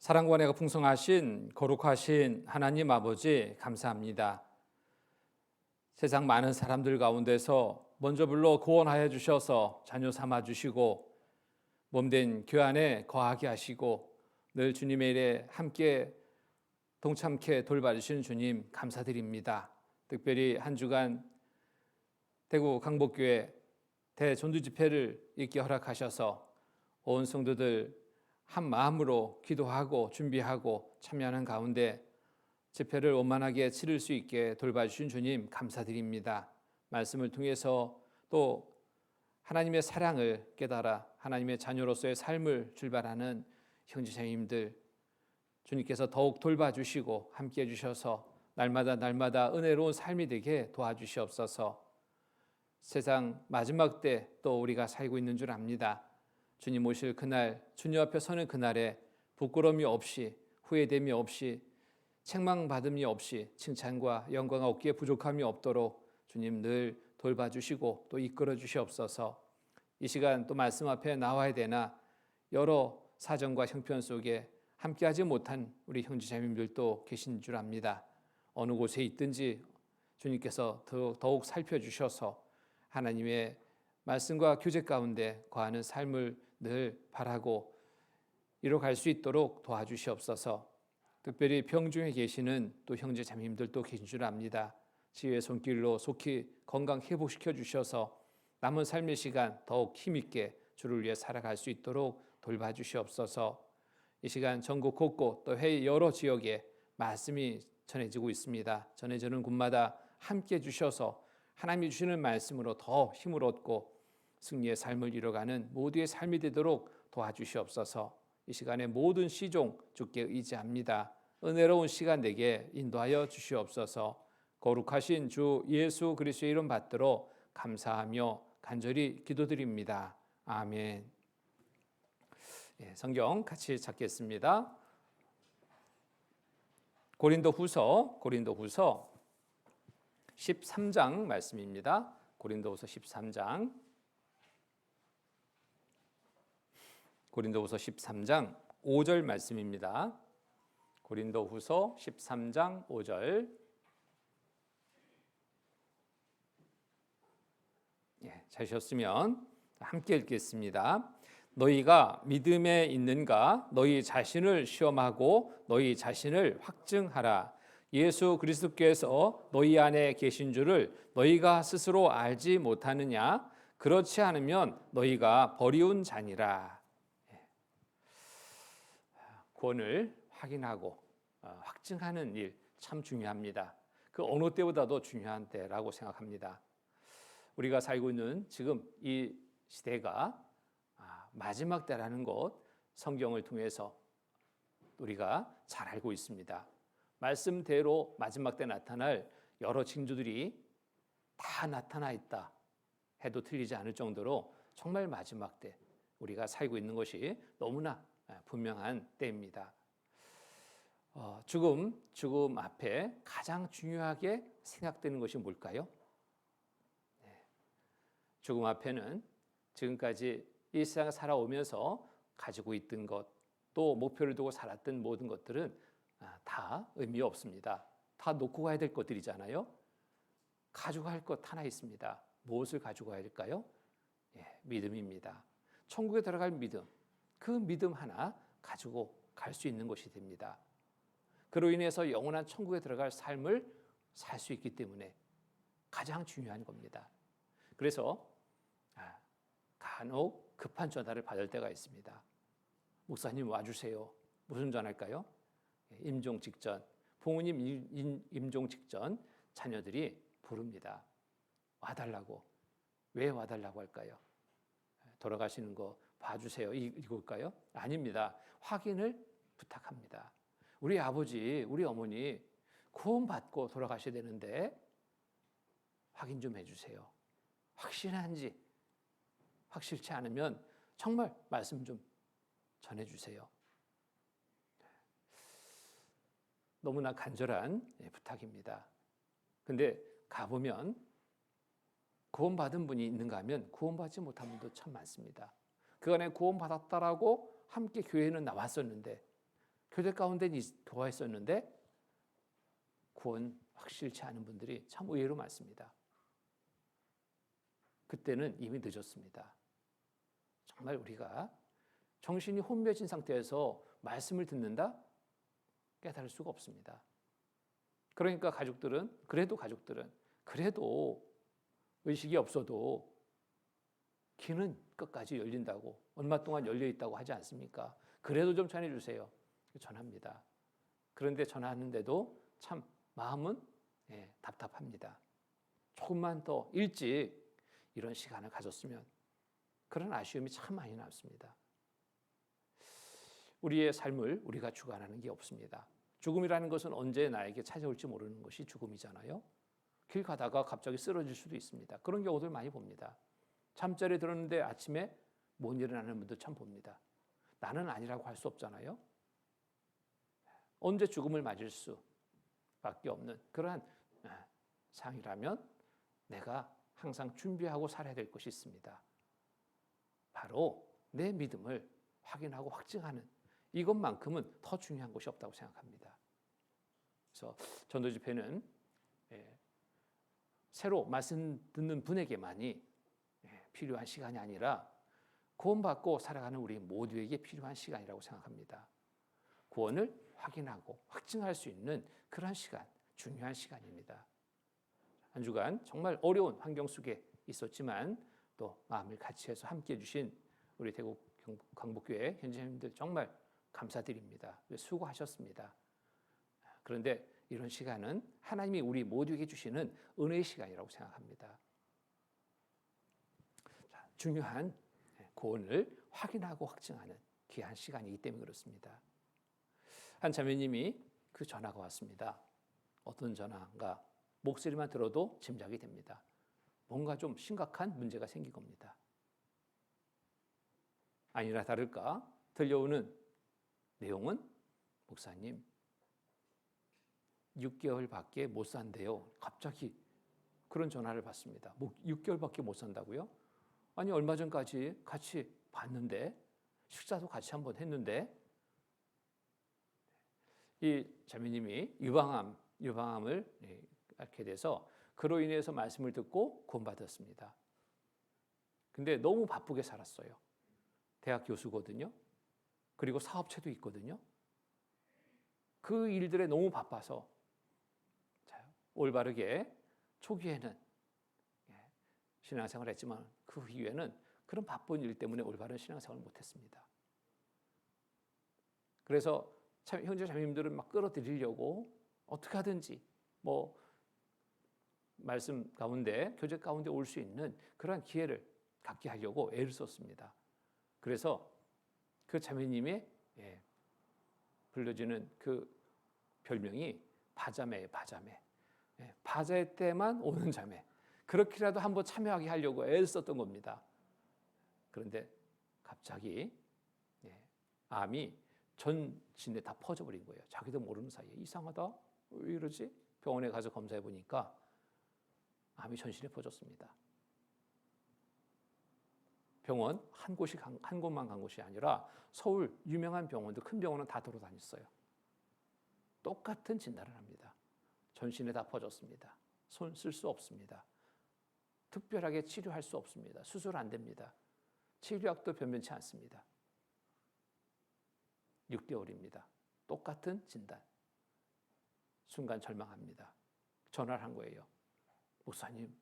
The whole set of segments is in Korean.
사랑과 은혜가 풍성하신 거룩하신 하나님 아버지 감사합니다. 세상 많은 사람들 가운데서 먼저 불러 구원하여 주셔서 자녀 삼아 주시고 몸된 교회 거하게 하시고 늘 주님의 일에 함께 동참케 돌봐주시는 주님 감사드립니다. 특별히 한 주간 대구 강복교회 대전도 집회를 있게 허락하셔서 온 성도들 한 마음으로 기도하고 준비하고 참여하는 가운데 집회를 원만하게 치를 수 있게 돌봐주신 주님 감사드립니다. 말씀을 통해서 또 하나님의 사랑을 깨달아 하나님의 자녀로서의 삶을 출발하는 형제자매님들 주님께서 더욱 돌봐주시고 함께해 주셔서 날마다 은혜로운 삶이 되게 도와주시옵소서. 세상 마지막 때 또 우리가 살고 있는 줄 압니다. 주님 오실 그날, 주님 앞에 서는 그날에 부끄러움이 없이 후회됨이 없이 책망받음이 없이 칭찬과 영광과 얻기에 부족함이 없도록 주님 늘 돌봐주시고 또 이끌어 주시옵소서. 이 시간 또 말씀 앞에 나와야 되나 여러 사정과 형편 속에 함께하지 못한 우리 형제자매님들도 계신 줄 압니다. 어느 곳에 있든지 주님께서 더욱 살펴주셔서 하나님의 말씀과 교제 가운데 거하는 삶을 늘 바라고 이뤄갈 수 있도록 도와주시옵소서. 특별히 병중에 계시는 또 형제 자매님들도 계신 줄 압니다. 지혜의 손길로 속히 건강 회복시켜 주셔서 남은 삶의 시간 더욱 힘있게 주를 위해 살아갈 수 있도록 돌봐주시옵소서. 이 시간 전국 곳곳 또 해외 여러 지역에 말씀이 전해지고 있습니다. 전해지는 곳마다 함께 주셔서 하나님이 주시는 말씀으로 더 힘을 얻고 승리의 삶을 이뤄가는 모두의 삶이 되도록 도와주시옵소서. 이 시간에 모든 시종 주께 의지합니다. 은혜로운 시간 되게 인도하여 주시옵소서. 거룩하신 주 예수 그리스도의 이름 받들어 감사하며 간절히 기도드립니다. 아멘. 성경 같이 찾겠습니다. 고린도후서 13장 말씀입니다. 고린도후서 13장 5절 말씀입니다. 고린도후서 13장 5절. 찾으셨으면 함께 읽겠습니다. 너희가 믿음에 있는가? 너희 자신을 시험하고 너희 자신을 확증하라. 예수 그리스도께서 너희 안에 계신 줄을 너희가 스스로 알지 못하느냐? 그렇지 않으면 너희가 버리운 자니라. 구원을 확인하고 확증하는 일 참 중요합니다. 그 어느 때보다도 중요한 때라고 생각합니다. 우리가 살고 있는 지금 이 시대가 마지막 때라는 것 성경을 통해서 우리가 잘 알고 있습니다. 말씀대로 마지막 때 나타날 여러 징조들이 다 나타나 있다 해도 틀리지 않을 정도로 정말 마지막 때 우리가 살고 있는 것이 너무나 분명한 때입니다. 죽음 앞에 가장 중요하게 생각되는 것이 뭘까요? 죽음 앞에는 지금까지 이 세상을 살아오면서 가지고 있던 것, 또 목표를 두고 살았던 모든 것들은 다 의미 없습니다. 다 놓고 가야 될 것들이잖아요. 가져갈 것 하나 있습니다. 무엇을 가지고 가야 될까요? 믿음입니다. 천국에 들어갈 믿음, 그 믿음 하나 가지고 갈 수 있는 것이 됩니다. 그로 인해서 영원한 천국에 들어갈 삶을 살 수 있기 때문에 가장 중요한 겁니다. 그래서 간혹 급한 전화를 받을 때가 있습니다. 목사님 와주세요. 무슨 전화일까요? 임종 직전, 부모님 임종 직전 자녀들이 부릅니다. 와달라고. 왜 와달라고 할까요? 돌아가시는 거 봐주세요. 이걸까요? 아닙니다. 확인을 부탁합니다. 우리 아버지, 우리 어머니 구원받고 돌아가셔야 되는데 확인 좀 해주세요. 확실한지, 확실치 않으면 정말 말씀 좀 전해주세요. 너무나 간절한 부탁입니다. 근데 가보면 구원받은 분이 있는가 하면 구원받지 못한 분도 참 많습니다. 그 안에 구원받았다라고 함께 교회는 나왔었는데 교회 가운데 도와했었는데 구원 확실치 않은 분들이 참 의외로 많습니다. 그때는 이미 늦었습니다. 정말 우리가 정신이 혼미해진 상태에서 말씀을 듣는다? 깨달을 수가 없습니다. 그러니까 그래도 의식이 없어도 귀는 끝까지 열린다고, 얼마 동안 열려 있다고 하지 않습니까? 그래도 좀 전해주세요. 전합니다. 그런데 전하는데도 참 마음은 답답합니다. 조금만 더 일찍 이런 시간을 가졌으면, 그런 아쉬움이 참 많이 남습니다. 우리의 삶을 우리가 주관하는 게 없습니다. 죽음이라는 것은 언제 나에게 찾아올지 모르는 것이 죽음이잖아요. 길 가다가 갑자기 쓰러질 수도 있습니다. 그런 경우들 많이 봅니다. 잠자리에 들었는데 아침에 못 일어나는 분도 참 봅니다. 나는 아니라고 할 수 없잖아요. 언제 죽음을 맞을 수밖에 없는 그러한 상이라면 내가 항상 준비하고 살아야 될 것이 있습니다. 바로 내 믿음을 확인하고 확증하는 이것만큼은 더 중요한 것이 없다고 생각합니다. 그래서 전도 집회는 새로 말씀 듣는 분에게만이 필요한 시간이 아니라 구원받고 살아가는 우리 모두에게 필요한 시간이라고 생각합니다. 구원을 확인하고 확증할 수 있는 그런 시간, 중요한 시간입니다. 한 주간 정말 어려운 환경 속에 있었지만 또 마음을 같이 해서 함께해 주신 우리 대구 강북교회 현지인들 정말 감사드립니다. 수고하셨습니다. 그런데 이런 시간은 하나님이 우리 모두에게 주시는 은혜의 시간이라고 생각합니다. 중요한 구원을 확인하고 확증하는 귀한 시간이기 때문에 그렇습니다. 한 자매님이 그 전화가 왔습니다. 어떤 전화인가? 목소리만 들어도 짐작이 됩니다. 뭔가 좀 심각한 문제가 생긴 겁니다. 아니나 다를까 들려오는 내용은 목사님 6개월밖에 못 산대요. 갑자기 그런 전화를 받습니다. 6개월밖에 못 산다고요? 아니 얼마 전까지 같이 봤는데 식사도 같이 한번 했는데 이 자매님이 유방암을 앓게 돼서 그로 인해서 말씀을 듣고 구원받았습니다. 근데 너무 바쁘게 살았어요. 대학 교수거든요. 그리고 사업체도 있거든요. 그 일들에 너무 바빠서 올바르게 초기에는 신앙생활을 했지만 그 이후에는 그런 바쁜 일 때문에 올바른 신앙생활을 못했습니다. 그래서 형제 자매님들은 막 끌어들이려고 어떻게 하든지 말씀 가운데 교제 가운데 올 수 있는 그런 기회를 갖게 하려고 애를 썼습니다. 그래서 그 자매님의 불려지는 그 별명이 바자매예요. 바자회 때만 오는 자매. 그렇게라도 한번 참여하게 하려고 애를 썼던 겁니다. 그런데 갑자기 암이 전신에 다 퍼져버린 거예요. 자기도 모르는 사이에. 이상하다. 왜 이러지? 병원에 가서 검사해 보니까 암이 전신에 퍼졌습니다. 병원 한 곳만 간 곳이 아니라 서울 유명한 병원들, 큰 병원은 다 돌아다녔어요. 똑같은 진단을 합니다. 전신에 다 퍼졌습니다. 손 쓸 수 없습니다. 특별하게 치료할 수 없습니다. 수술 안 됩니다. 치료약도 변변치 않습니다. 6개월입니다. 똑같은 진단. 순간 절망합니다. 전화를 한 거예요. 목사님,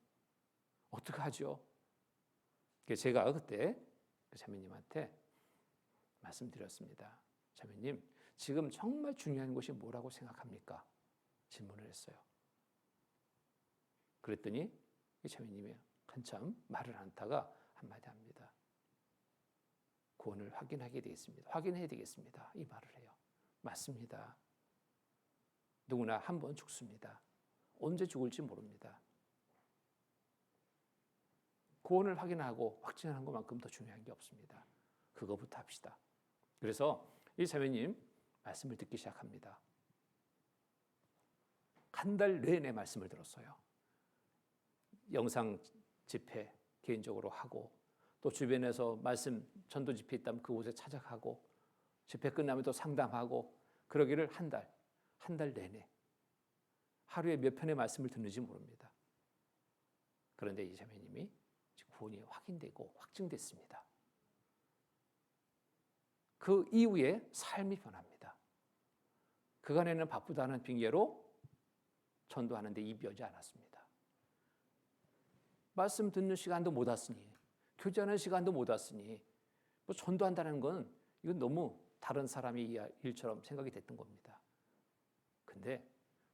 어떡하죠? 제가 그때 그 자매님한테 말씀드렸습니다. 자매님, 지금 정말 중요한 것이 뭐라고 생각합니까? 질문을 했어요. 그랬더니 이 자매님이 한참 말을 안 하다가 한마디 합니다. 구원을 확인하게 되겠습니다. 확인해야 되겠습니다. 이 말을 해요. 맞습니다. 누구나 한 번 죽습니다. 언제 죽을지 모릅니다. 구원을 확인하고 확증하는 것만큼 더 중요한 게 없습니다. 그거부터 합시다. 그래서 이 자매님 말씀을 듣기 시작합니다. 한 달 내내 말씀을 들었어요. 영상 집회 개인적으로 하고 또 주변에서 말씀 전도 집회 있다면 그곳에 찾아가고 집회 끝나면 또 상담하고 그러기를 한 달 내내 하루에 몇 편의 말씀을 듣는지 모릅니다. 그런데 이 자매님이 구원이 확인되고 확증됐습니다. 그 이후에 삶이 변합니다. 그간에는 바쁘다는 핑계로 전도하는데 입이 여지 않았습니다. 말씀 듣는 시간도 못 왔으니, 교제하는 시간도 못 왔으니, 뭐 전도한다는 건 이건 너무 다른 사람의 일처럼 생각이 됐던 겁니다. 근데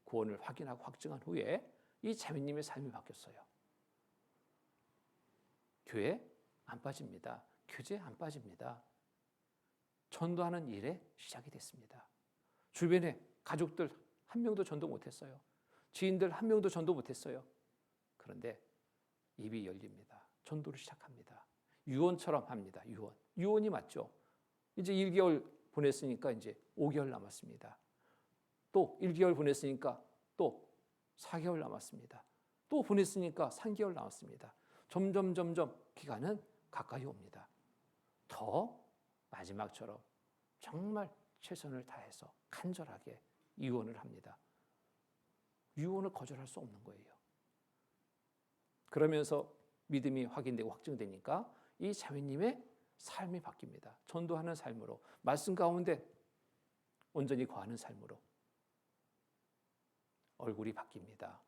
구원을 확인하고 확증한 후에 이 자매님의 삶이 바뀌었어요. 교회 안 빠집니다. 교제 안 빠집니다. 전도하는 일에 시작이 됐습니다. 주변에 가족들 한 명도 전도 못했어요. 지인들 한 명도 전도 못했어요. 그런데 입이 열립니다. 전도를 시작합니다. 유언처럼 합니다. 유언이 맞죠. 이제 1개월 보냈으니까 이제 5개월 남았습니다. 또 1개월 보냈으니까 또 4개월 남았습니다. 또 보냈으니까 3개월 남았습니다. 점점 기간은 가까이 옵니다. 더 마지막처럼 정말 최선을 다해서 간절하게 유언을 합니다. 유언을 거절할 수 없는 거예요. 그러면서 믿음이 확인되고 확증되니까 이 자매님의 삶이 바뀝니다. 전도하는 삶으로, 말씀 가운데 온전히 거하는 삶으로 얼굴이 바뀝니다.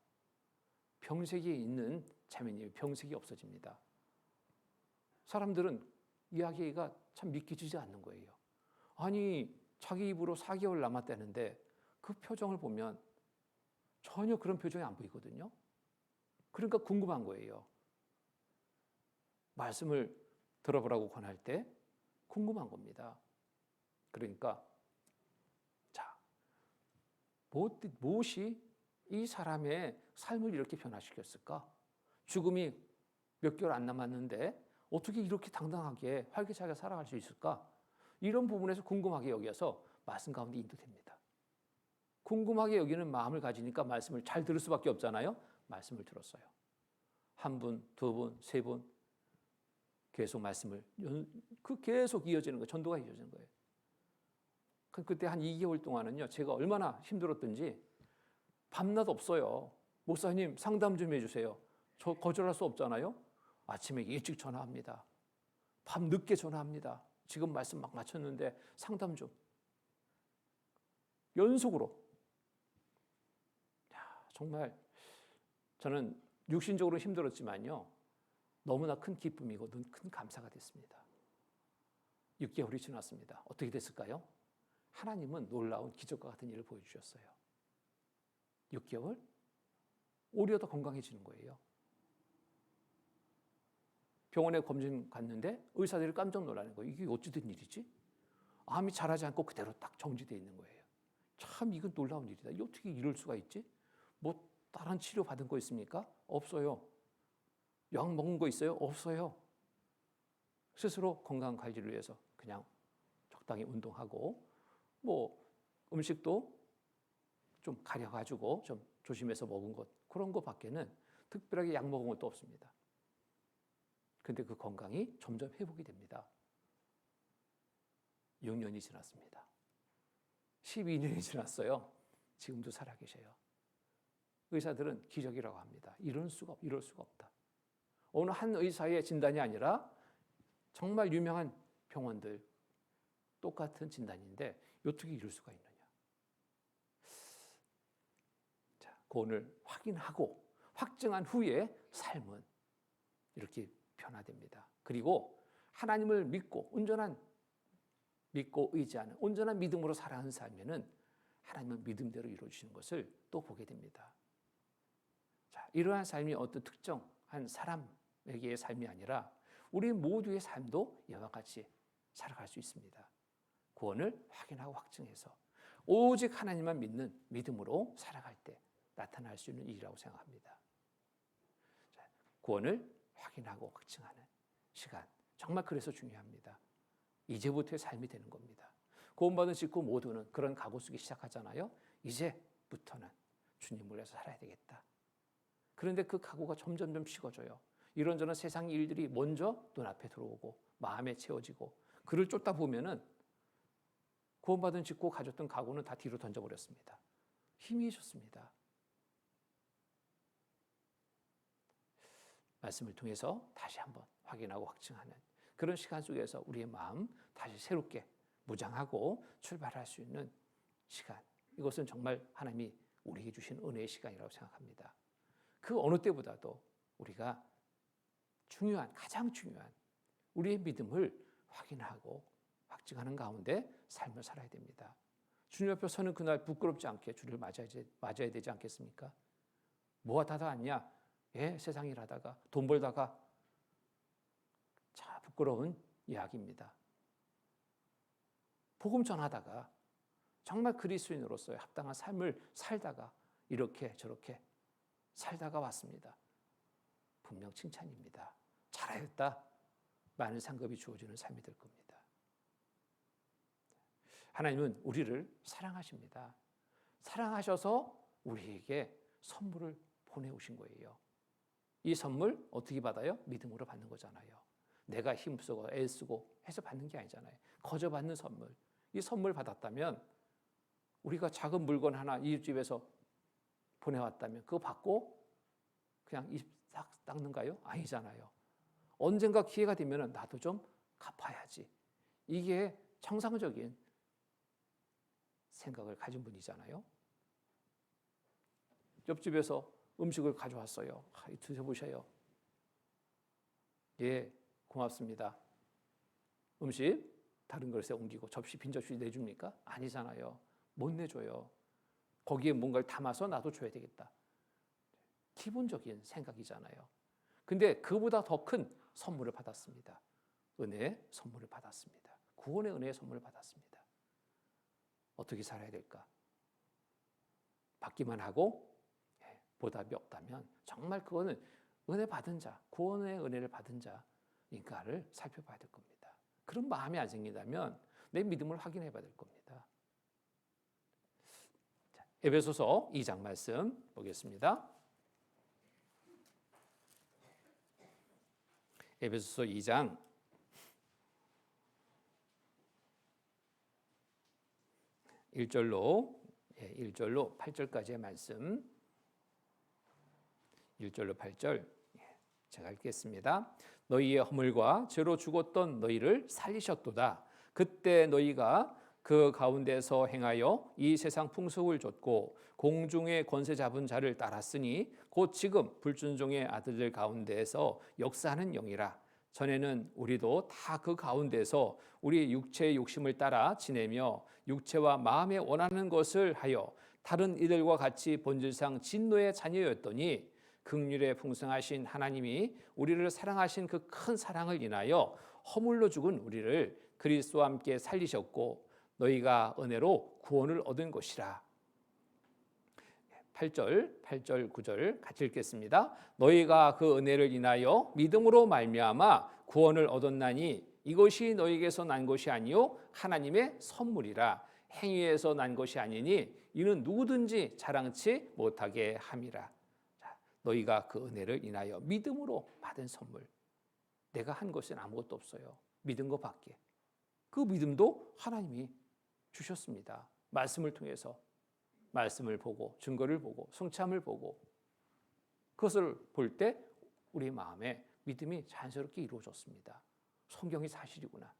병색이 있는 자매님의 병색이 없어집니다. 사람들은 이야기가 참 믿기지 않는 거예요. 아니, 자기 입으로 4개월 남았다는데 그 표정을 보면 전혀 그런 표정이 안 보이거든요. 그러니까 궁금한 거예요. 말씀을 들어보라고 권할 때 궁금한 겁니다. 그러니까 자, 무엇이 이 사람의 삶을 이렇게 변화시켰을까? 죽음이 몇 개월 안 남았는데 어떻게 이렇게 당당하게 활기차게 살아갈 수 있을까? 이런 부분에서 궁금하게 여겨서 말씀 가운데 인도됩니다. 궁금하게 여기는 마음을 가지니까 말씀을 잘 들을 수밖에 없잖아요. 말씀을 들었어요. 한 분, 두 분, 세 분 계속 말씀을 계속 이어지는 거예요. 전도가 이어지는 거예요. 그때 한 2개월 동안은요, 제가 얼마나 힘들었던지 밤낮 없어요. 목사님 상담 좀 해주세요. 저 거절할 수 없잖아요. 아침에 일찍 전화합니다. 밤 늦게 전화합니다. 지금 말씀 막 마쳤는데 상담 좀. 연속으로. 정말 저는 육신적으로 힘들었지만요, 너무나 큰 기쁨이고 큰 감사가 됐습니다. 6개월이 지났습니다. 어떻게 됐을까요? 하나님은 놀라운 기적과 같은 일을 보여주셨어요. 6개월? 오히려 더 건강해지는 거예요. 병원에 검진 갔는데 의사들이 깜짝 놀라는 거예요. 이게 어찌 된 일이지? 암이 자라지 않고 그대로 딱 정지되어 있는 거예요. 참 이건 놀라운 일이다. 어떻게 이럴 수가 있지? 뭐 다른 치료 받은 거 있습니까? 없어요. 약 먹은 거 있어요? 없어요. 스스로 건강 관리를 위해서 그냥 적당히 운동하고 뭐 음식도 좀 가려가지고 좀 조심해서 먹은 것, 그런 거밖에는 특별하게 약 먹은 것도 없습니다. 근데 그 건강이 점점 회복이 됩니다. 6년이 지났습니다. 12년이 지났어요. 지금도 살아계셔요. 의사들은 기적이라고 합니다. 이럴 수가 없다. 어느 한 의사의 진단이 아니라 정말 유명한 병원들 똑같은 진단인데 어떻게 이럴 수가 있느냐. 자, 구원을 확인하고 확증한 후에 삶은 이렇게 변화됩니다. 그리고 하나님을 믿고 믿고 의지하는 온전한 믿음으로 살아가는 삶에는 하나님은 믿음대로 이루어주시는 것을 또 보게 됩니다. 자, 이러한 삶이 어떤 특정한 사람에게의 삶이 아니라 우리 모두의 삶도 이와 같이 살아갈 수 있습니다. 구원을 확인하고 확증해서 오직 하나님만 믿는 믿음으로 살아갈 때 나타날 수 있는 일이라고 생각합니다. 자, 구원을 확인하고 확증하는 시간, 정말 그래서 중요합니다. 이제부터의 삶이 되는 겁니다. 구원받은 직후 모두는 그런 각오 속에 시작하잖아요. 이제부터는 주님을 위해서 살아야 되겠다. 그런데 그 각오가 점점 식어져요. 이런저런 세상 일들이 먼저 눈앞에 들어오고 마음에 채워지고 그를 쫓다 보면은 구원받은 짓고 가졌던 가구는 다 뒤로 던져버렸습니다. 힘이 있었습니다. 말씀을 통해서 다시 한번 확인하고 확증하는 그런 시간 속에서 우리의 마음 다시 새롭게 무장하고 출발할 수 있는 시간. 이것은 정말 하나님이 우리에게 주신 은혜의 시간이라고 생각합니다. 그 어느 때보다도 우리가 가장 중요한 우리의 믿음을 확인하고 확증하는 가운데 삶을 살아야 됩니다. 주님 앞에 서는 그날 부끄럽지 않게 주를 맞아야 되지 않겠습니까? 뭐가 다 왔냐? 세상 일하다가 돈 벌다가 참 부끄러운 이야기입니다. 복음 전하다가 정말 그리스도인으로서의 합당한 삶을 살다가 이렇게 저렇게 살다가 왔습니다. 분명 칭찬입니다. 잘하였다. 많은 상급이 주어지는 삶이 될 겁니다. 하나님은 우리를 사랑하십니다. 사랑하셔서 우리에게 선물을 보내오신 거예요. 이 선물 어떻게 받아요? 믿음으로 받는 거잖아요. 내가 힘쓰고 애쓰고 해서 받는 게 아니잖아요. 거저 받는 선물. 이 선물 받았다면 우리가 작은 물건 하나 이웃집에서 보내왔다면 그거 받고 그냥 입 싹 닦는가요? 아니잖아요. 언젠가 기회가 되면 나도 좀 갚아야지. 이게 정상적인 생각을 가진 분이잖아요. 옆집에서 음식을 가져왔어요. 드셔보셔요. 예, 고맙습니다. 음식 다른 그릇에 옮기고 빈 접시 내줍니까? 아니잖아요. 못 내줘요. 거기에 뭔가를 담아서 나도 줘야 되겠다. 기본적인 생각이잖아요. 근데 그보다 더 큰 선물을 받았습니다. 은혜의 선물을 받았습니다. 구원의 은혜의 선물을 받았습니다. 어떻게 살아야 될까? 받기만 하고 보답이 없다면 정말 그거는 은혜 받은 자, 구원의 은혜를 받은 자인가를 살펴봐야 될 겁니다. 그런 마음이 안 생긴다면 내 믿음을 확인해 봐야 될 겁니다. 자, 에베소서 2장 말씀 보겠습니다. 에베소서 2장 1절로 8절까지의 말씀. 1절로 8절 제가 읽겠습니다. 너희의 허물과 죄로 죽었던 너희를 살리셨도다. 그때 너희가 그 가운데서 행하여 이 세상 풍속을 좇고 공중의 권세 잡은 자를 따랐으니 곧 지금 불순종의 아들들 가운데에서 역사하는 영이라. 전에는 우리도 다 그 가운데서 우리 육체의 욕심을 따라 지내며 육체와 마음에 원하는 것을 하여 다른 이들과 같이 본질상 진노의 자녀였더니 긍휼에 풍성하신 하나님이 우리를 사랑하신 그 큰 사랑을 인하여 허물로 죽은 우리를 그리스도와 함께 살리셨고 너희가 은혜로 구원을 얻은 것이라. 8절, 9절 같이 읽겠습니다. 너희가 그 은혜를 인하여 믿음으로 말미암아 구원을 얻었나니 이것이 너희에게서 난 것이 아니요 하나님의 선물이라. 행위에서 난 것이 아니니 이는 누구든지 자랑치 못하게 함이라. 너희가 그 은혜를 인하여 믿음으로 받은 선물. 내가 한 것은 아무것도 없어요. 믿은 것밖에. 그 믿음도 하나님이 주셨습니다. 말씀을 통해서 말씀을 보고 증거를 보고 성참을 보고 그것을 볼 때 우리 마음에 믿음이 자연스럽게 이루어졌습니다. 성경이 사실이구나.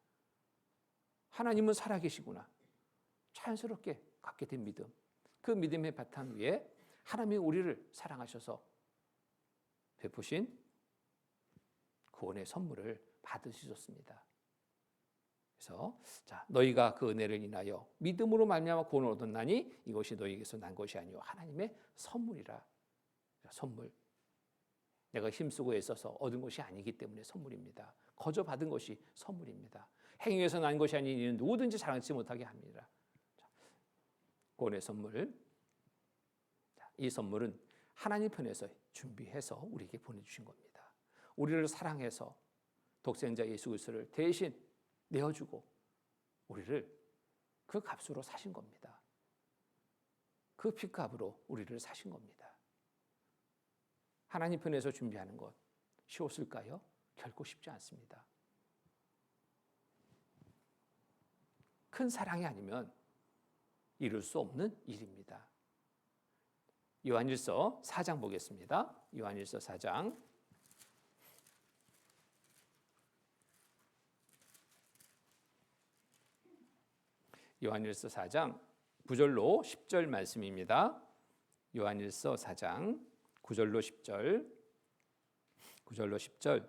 하나님은 살아계시구나. 자연스럽게 갖게 된 믿음. 그 믿음의 바탕 위에 하나님이 우리를 사랑하셔서 베푸신 구원의 선물을 받으셨습니다. 그래서 자, 너희가 그 은혜를 인하여 믿음으로 말미암아 구원을 얻었나니 이것이 너희에게서 난 것이 아니요 하나님의 선물이라. 선물. 내가 힘쓰고 애써서 얻은 것이 아니기 때문에 선물입니다. 거저 받은 것이 선물입니다. 행위에서 난 것이 아니니 누구든지 자랑치 못하게 합니다. 구원의 선물. 이 선물은 하나님 편에서 준비해서 우리에게 보내주신 겁니다. 우리를 사랑해서 독생자 예수 그리스도를 대신 내어주고 우리를 그 값으로 사신 겁니다. 그 핏값으로 우리를 사신 겁니다. 하나님 편에서 준비하는 것 쉬웠을까요? 결코 쉽지 않습니다. 큰 사랑이 아니면 이룰 수 없는 일입니다. 요한일서 4장 보겠습니다. 요한일서 4장. 요한일서 4장 9절로 10절 말씀입니다. 요한일서 4장 9절로 10절. 9절로 10절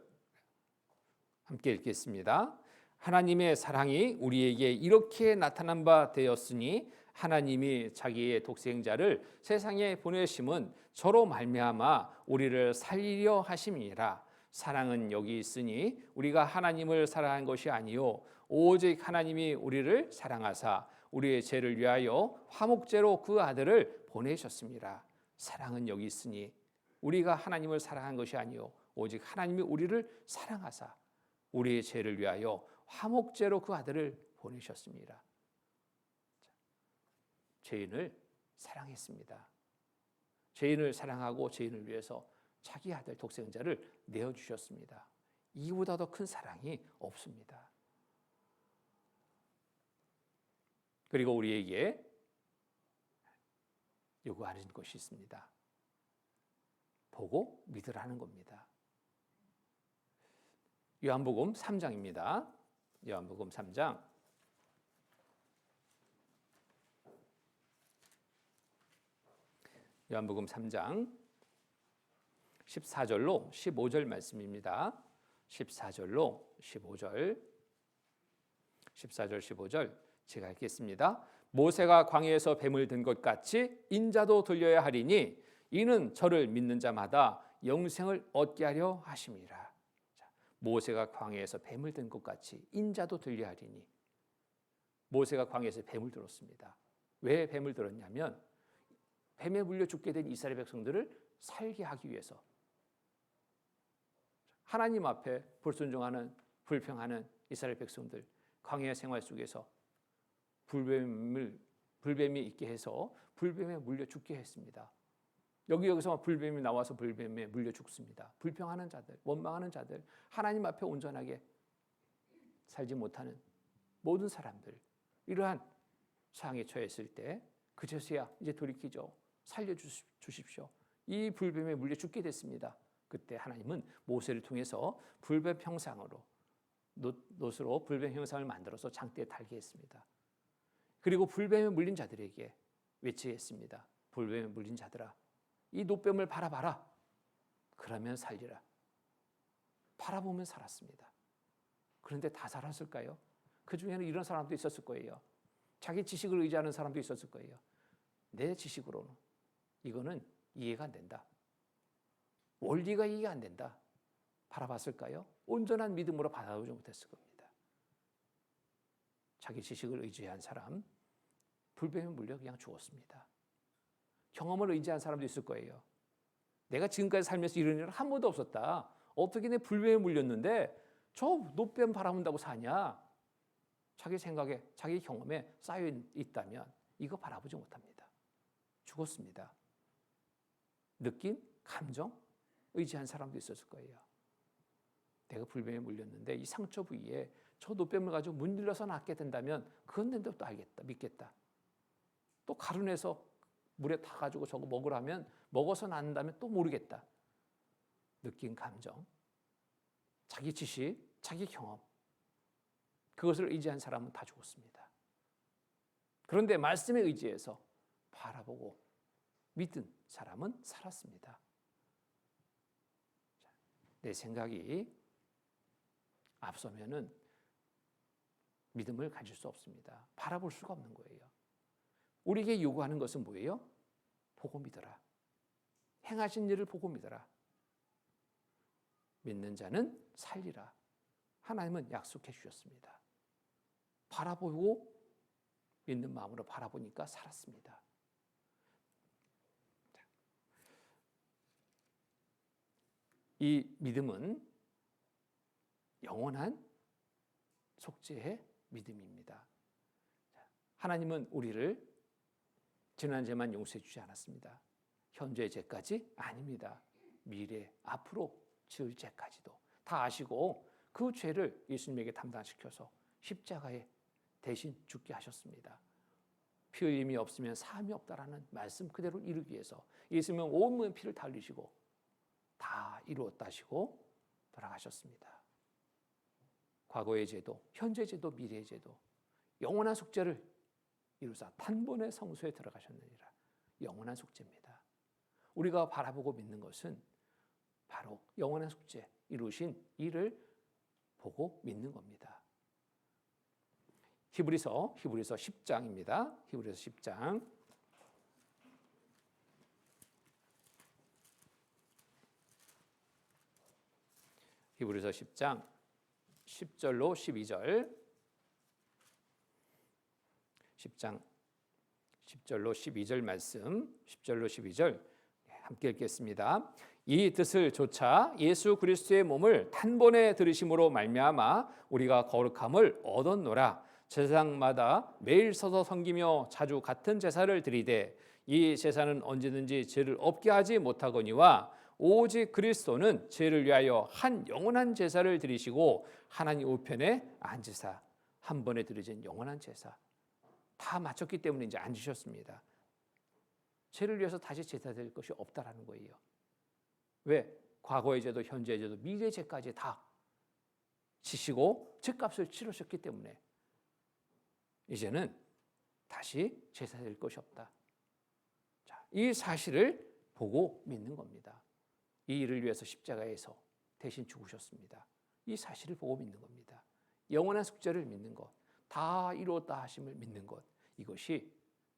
함께 읽겠습니다. 하나님의 사랑이 우리에게 이렇게 나타난 바 되었으니 하나님이 자기의 독생자를 세상에 보내심은 저로 말미암아 우리를 살리려 하심이니라. 사랑은 여기 있으니 우리가 하나님을 사랑한 것이 아니요 오직 하나님이 우리를 사랑하사 우리의 죄를 위하여 화목제로 그 아들을 보내셨습니다. 사랑은 여기 있으니 우리가 하나님을 사랑한 것이 아니요 오직 하나님이 우리를 사랑하사 우리의 죄를 위하여 화목제로 그 아들을 보내셨습니다. 죄인을 사랑했습니다. 죄인을 사랑하고 죄인을 위해서 자기 아들 독생자를 내어주셨습니다. 이보다 더 큰 사랑이 없습니다. 그리고 우리에게 요구하는 것이 있습니다. 보고 믿으라는 겁니다. 요한복음 3장입니다. 요한복음 3장. 요한복음 3장 14절로 15절 말씀입니다. 14절로 15절. 14절 15절 제가 읽겠습니다. 모세가 광야에서 뱀을 든 것 같이 인자도 들려야 하리니 이는 저를 믿는 자마다 영생을 얻게 하려 하심이라. 모세가 광야에서 뱀을 든 것 같이 인자도 들려야 하리니. 모세가 광야에서 뱀을 들었습니다. 왜 뱀을 들었냐면 뱀에 물려 죽게 된 이스라엘 백성들을 살게 하기 위해서. 하나님 앞에 불순종하는 불평하는 이스라엘 백성들 광야 생활 속에서 불뱀이 있게 해서 불뱀에 물려 죽게 했습니다. 여기서 불뱀이 나와서 불뱀에 물려 죽습니다. 불평하는 자들, 원망하는 자들, 하나님 앞에 온전하게 살지 못하는 모든 사람들, 이러한 상황에 처했을 때 그제서야 이제 돌이키죠. 살려주십시오. 이 불뱀에 물려 죽게 됐습니다. 그때 하나님은 모세를 통해서 불뱀 형상으로 놋으로 불뱀 형상을 만들어서 장대에 달게 했습니다. 그리고 불뱀에 물린 자들에게 외치게 했습니다. 불뱀에 물린 자들아, 이 놋뱀을 바라봐라. 그러면 살리라. 바라보면 살았습니다. 그런데 다 살았을까요? 그 중에는 이런 사람도 있었을 거예요. 자기 지식을 의지하는 사람도 있었을 거예요. 내 지식으로는 이거는 이해가 안 된다. 원리가 이해가 안 된다. 바라봤을까요? 온전한 믿음으로 받아보지 못했을 겁니다. 자기 지식을 의지한 사람, 불뱀에 물려 그냥 죽었습니다. 경험을 의지한 사람도 있을 거예요. 내가 지금까지 살면서 이런 일은 한 번도 없었다. 어떻게 내 불뱀에 물렸는데 저 놋뱀 바라본다고 사냐? 자기 생각에, 자기 경험에 쌓여 있다면 이거 바라보지 못합니다. 죽었습니다. 느낌, 감정, 의지한 사람도 있었을 거예요. 내가 불뱀에 물렸는데 이 상처 부위에 저 놋뱀을 가지고 문질러서 낫게 된다면 그건 내도 또 알겠다, 믿겠다. 또 가루내서 물에 타가지고 저거 먹으라면 먹어서 낫는다면 또 모르겠다. 느낀 감정, 자기 지식, 자기 경험, 그것을 의지한 사람은 다 죽었습니다. 그런데 말씀에 의지해서 바라보고 믿은 사람은 살았습니다. 내 생각이 앞서면은 믿음을 가질 수 없습니다. 바라볼 수가 없는 거예요. 우리에게 요구하는 것은 뭐예요? 보고 믿어라. 행하신 일을 보고 믿어라. 믿는 자는 살리라. 하나님은 약속해 주셨습니다. 바라보고 믿는 마음으로 바라보니까 살았습니다. 이 믿음은 영원한 속죄의 믿음입니다. 하나님은 우리를 지난 죄만 용서해 주지 않았습니다. 현재의 죄까지 아닙니다. 미래, 앞으로 지을 죄까지도 다 아시고 그 죄를 예수님에게 담당시켜서 십자가에 대신 죽게 하셨습니다. 피 흘림이 없으면 사함이 없다라는 말씀 그대로 이루기 위해서 예수님은 온몸의 피를 다 흘리시고 다 이루었다 하시고 돌아가셨습니다. 과거의 제도, 현재 제도, 미래의 제도, 영원한 속죄를 이루사 단번에 성소에 들어가셨느니라. 영원한 속죄입니다. 우리가 바라보고 믿는 것은 바로 영원한 속죄 이루신 이를 보고 믿는 겁니다. 히브리서 10장입니다. 히브리서 10장. 히브리서 10장 10절로 12절. 10장 10절로 12절 말씀, 10절로 12절 함께 읽겠습니다. 이 뜻을 조차 예수 그리스도의 몸을 단번에 들으심으로 말미암아 우리가 거룩함을 얻었노라. 제사장마다 매일 서서 섬기며 자주 같은 제사를 드리되 이 제사는 언제든지 죄를 없게 하지 못하거니와 오직 그리스도는 죄를 위하여 한 영원한 제사를 드리시고 하나님 우편에 앉으사 한 번에 드려진 영원한 제사 다 마쳤기 때문에 이제 앉으셨습니다. 죄를 위해서 다시 제사 드릴 것이 없다라는 거예요. 왜? 과거의 죄도 현재의 죄도 미래의 죄까지 다 지시고 죄값을 치르셨기 때문에 이제는 다시 제사 드릴 것이 없다. 자, 이 사실을 보고 믿는 겁니다. 이 일을 위해서 십자가에서 대신 죽으셨습니다. 이 사실을 보고 믿는 겁니다. 영원한 속죄를 믿는 것, 다 이루었다 하심을 믿는 것, 이것이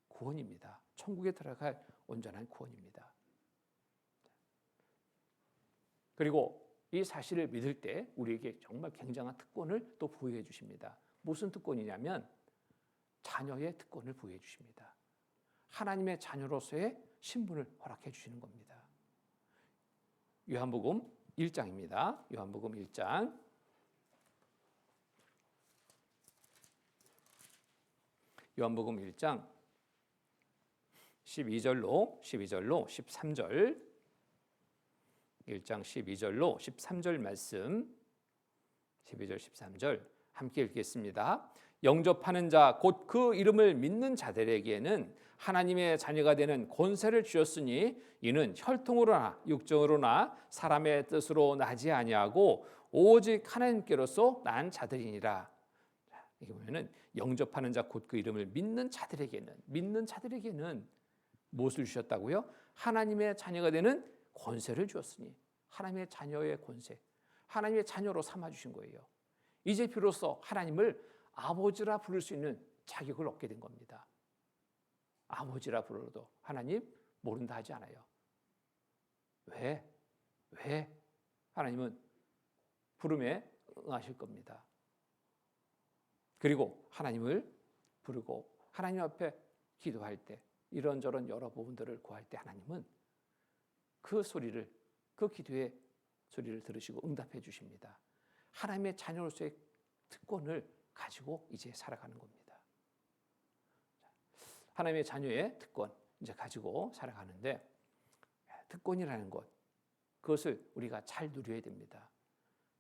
구원입니다. 천국에 들어갈 온전한 구원입니다. 그리고 이 사실을 믿을 때 우리에게 정말 굉장한 특권을 또 부여해 주십니다. 무슨 특권이냐면 자녀의 특권을 부여해 주십니다. 하나님의 자녀로서의 신분을 허락해 주시는 겁니다. 요한복음 1장입니다. 요한복음 1장. 요한복음 1장 12절로 13절 1장 12절로 13절 말씀 12절 13절 함께 읽겠습니다. 영접하는 자 곧 그 이름을 믿는 자들에게는 하나님의 자녀가 되는 권세를 주셨으니 이는 혈통으로나 육정으로나 사람의 뜻으로 나지 아니하고 오직 하나님께로서 난 자들이니라. 이게 보면은 영접하는 자 곧 그 이름을 믿는 자들에게는 무엇을 주셨다고요? 하나님의 자녀가 되는 권세를 주었으니 하나님의 자녀의 권세, 하나님의 자녀로 삼아 주신 거예요. 이제 비로소 하나님을 아버지라 부를 수 있는 자격을 얻게 된 겁니다. 아버지라 불러도 하나님 모른다 하지 않아요. 왜? 하나님은 부름에 응하실 겁니다. 그리고 하나님을 부르고 하나님 앞에 기도할 때 이런저런 여러 부분들을 구할 때 하나님은 그 소리를, 그 기도의 소리를 들으시고 응답해 주십니다. 하나님의 자녀로서의 특권을 가지고 이제 살아가는 겁니다. 하나님의 자녀의 특권 이제 가지고 살아가는데 특권이라는 것, 그것을 우리가 잘 누려야 됩니다.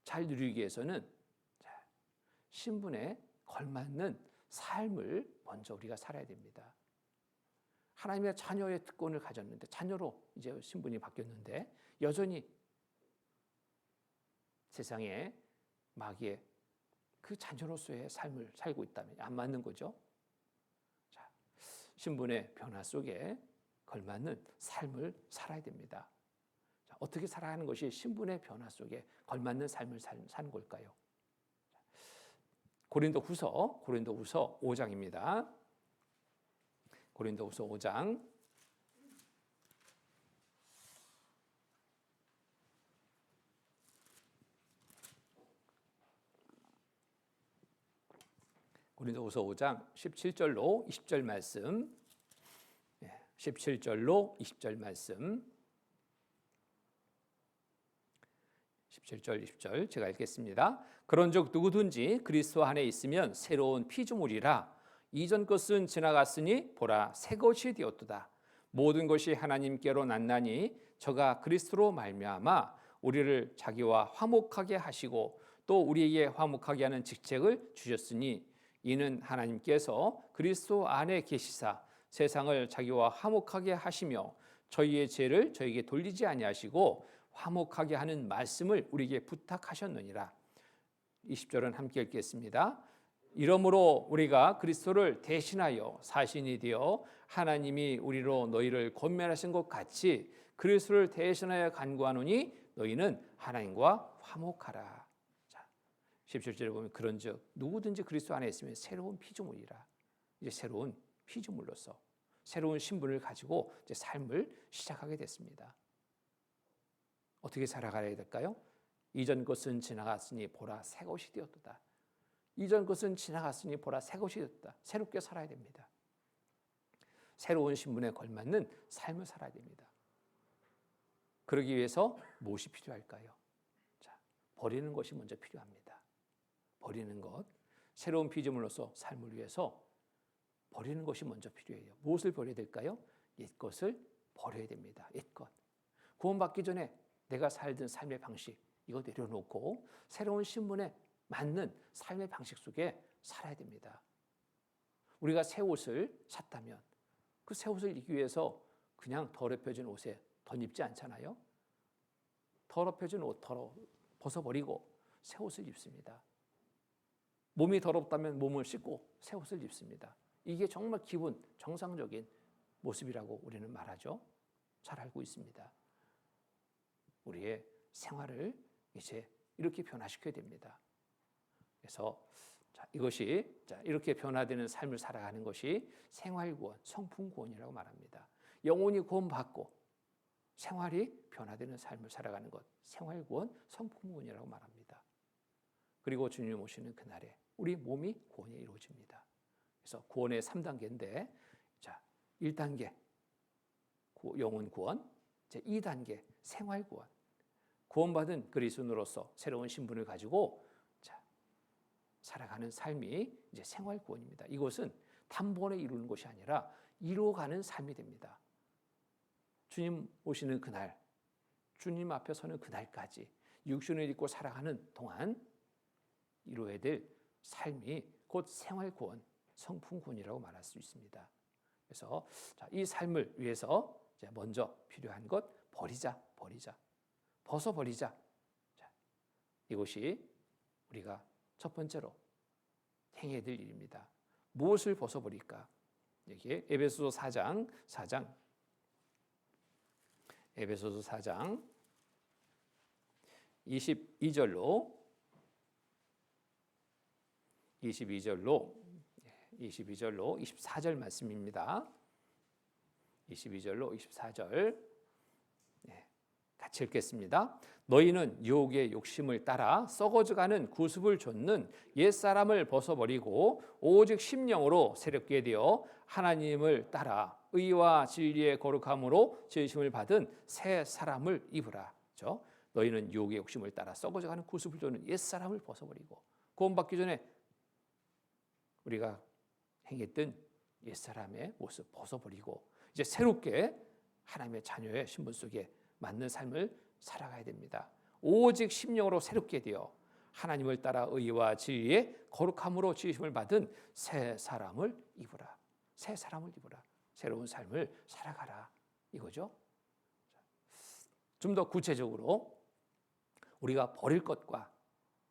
잘 누리기 위해서는 신분에 걸맞는 삶을 먼저 우리가 살아야 됩니다. 하나님의 자녀의 특권을 가졌는데 자녀로 이제 신분이 바뀌었는데 여전히 세상에 마귀의 그 자녀로서의 삶을 살고 있다면 안 맞는 거죠. 자, 신분의 변화 속에 걸맞는 삶을 살아야 됩니다. 자, 어떻게 살아가는 것이 신분의 변화 속에 걸맞는 삶을 사는 걸까요? 고린도후서 5장입니다. 고린도후서 5장 17절로 20절 말씀 17절로 20절 말씀 17절 20절 제가 읽겠습니다. 그런즉 누구든지 그리스도 안에 있으면 새로운 피조물이라 이전 것은 지나갔으니 보라 새 것이 되었도다. 모든 것이 하나님께로 났나니 저가 그리스도로 말미암아 우리를 자기와 화목하게 하시고 또 우리에게 화목하게 하는 직책을 주셨으니 이는 하나님께서 그리스도 안에 계시사 세상을 자기와 화목하게 하시며 저희의 죄를 저에게 돌리지 아니하시고 화목하게 하는 말씀을 우리에게 부탁하셨느니라. 20절은 함께 읽겠습니다. 이러므로 우리가 그리스도를 대신하여 사신이 되어 하나님이 우리로 너희를 권면하신 것 같이 그리스도를 대신하여 간구하노니 너희는 하나님과 화목하라. 자, 17절에 보면 그런즉 누구든지 그리스도 안에 있으면 새로운 피조물이라. 이제 새로운 피조물로서 새로운 신분을 가지고 이제 삶을 시작하게 됐습니다. 어떻게 살아가야 될까요? 이전 것은 지나갔으니 보라 새 것이 되었도다. 이전 것은 지나갔으니 보라 새 것이 되었다. 새롭게 살아야 됩니다. 새로운 신분에 걸맞는 삶을 살아야 됩니다. 그러기 위해서 무엇이 필요할까요? 자, 버리는 것이 먼저 필요합니다. 버리는 것, 새로운 피조물로서 삶을 위해서 버리는 것이 먼저 필요해요. 무엇을 버려야 될까요? 옛것을 버려야 됩니다. 옛것. 구원받기 전에 내가 살던 삶의 방식, 이거 내려놓고 새로운 신분에 맞는 삶의 방식 속에 살아야 됩니다. 우리가 새 옷을 샀다면 그 새 옷을 입기 위해서 그냥 더럽혀진 옷에 덧입지 않잖아요. 더럽혀진 옷 벗어버리고 새 옷을 입습니다. 몸이 더럽다면 몸을 씻고 새 옷을 입습니다. 이게 정말 기본 정상적인 모습이라고 우리는 말하죠. 잘 알고 있습니다. 우리의 생활을 이제 이렇게 변화시켜야 됩니다. 그래서 이것이 이렇게 변화되는 삶을 살아가는 것이 생활구원, 성품구원이라고 말합니다. 영혼이 구원받고 생활이 변화되는 삶을 살아가는 것, 생활구원, 성품구원이라고 말합니다. 그리고 주님 오시는 그날에 우리 몸이 구원이 이루어집니다. 그래서 구원의 3단계인데, 자, 1단계 영혼 구원, 2단계 생활 구원. 구원받은 그리스도인으로서 새로운 신분을 가지고 살아가는 삶이 이제 생활 구원입니다. 이것은 단번에 이루는 것이 아니라 이루어가는 삶이 됩니다. 주님 오시는 그날, 주님 앞에 서는 그날까지 육신을 입고 살아가는 동안 이루어야 될 삶이 곧 생활 구원, 성품 구원이라고 말할 수 있습니다. 그래서 이 삶을 위해서 먼저 필요한 것 버리자. 벗어버리자. 이것이 우리가 첫 번째로 행해야 될 일입니다. 무엇을 벗어버릴까? 여기에 에베소서 4장 에베소서 4장 22절로 24절 말씀입니다. 22절로 24절 같이 읽겠습니다. 너희는 유혹의 욕심을 따라 썩어져가는 구습을 좇는 옛사람을 벗어버리고 오직 심령으로 새롭게 되어 하나님을 따라 의와 진리의 거룩함으로 지으심을 받은 새 사람을 입으라. 그렇죠? 너희는 유혹의 욕심을 따라 썩어져가는 구습을 좇는 옛사람을 벗어버리고, 구원받기 전에 우리가 행했던 옛사람의 모습 벗어버리고 이제 새롭게 하나님의 자녀의 신분 속에 맞는 삶을 살아가야 됩니다. 오직 심령으로 새롭게 되어 하나님을 따라 의와 진리의 거룩함으로 지으심을 받은 새 사람을 입으라. 새 사람을 입으라. 새로운 삶을 살아가라. 이거죠. 좀 더 구체적으로 우리가 버릴 것과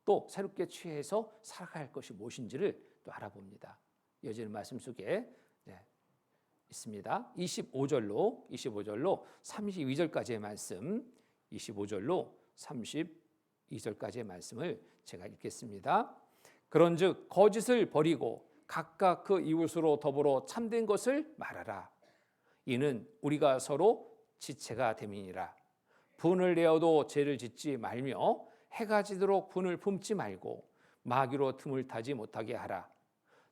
또 새롭게 취해서 살아갈 것이 무엇인지를 또 알아봅니다. 이어지는 말씀 속에 있습니다. 25절로 32절까지의 말씀, 25절로 32절까지의 말씀을 제가 읽겠습니다. 그런즉 거짓을 버리고 각각 그 이웃으로 더불어 참된 것을 말하라. 이는 우리가 서로 지체가 됨이니라. 분을 내어도 죄를 짓지 말며 해가 지도록 분을 품지 말고 마귀로 틈을 타지 못하게 하라.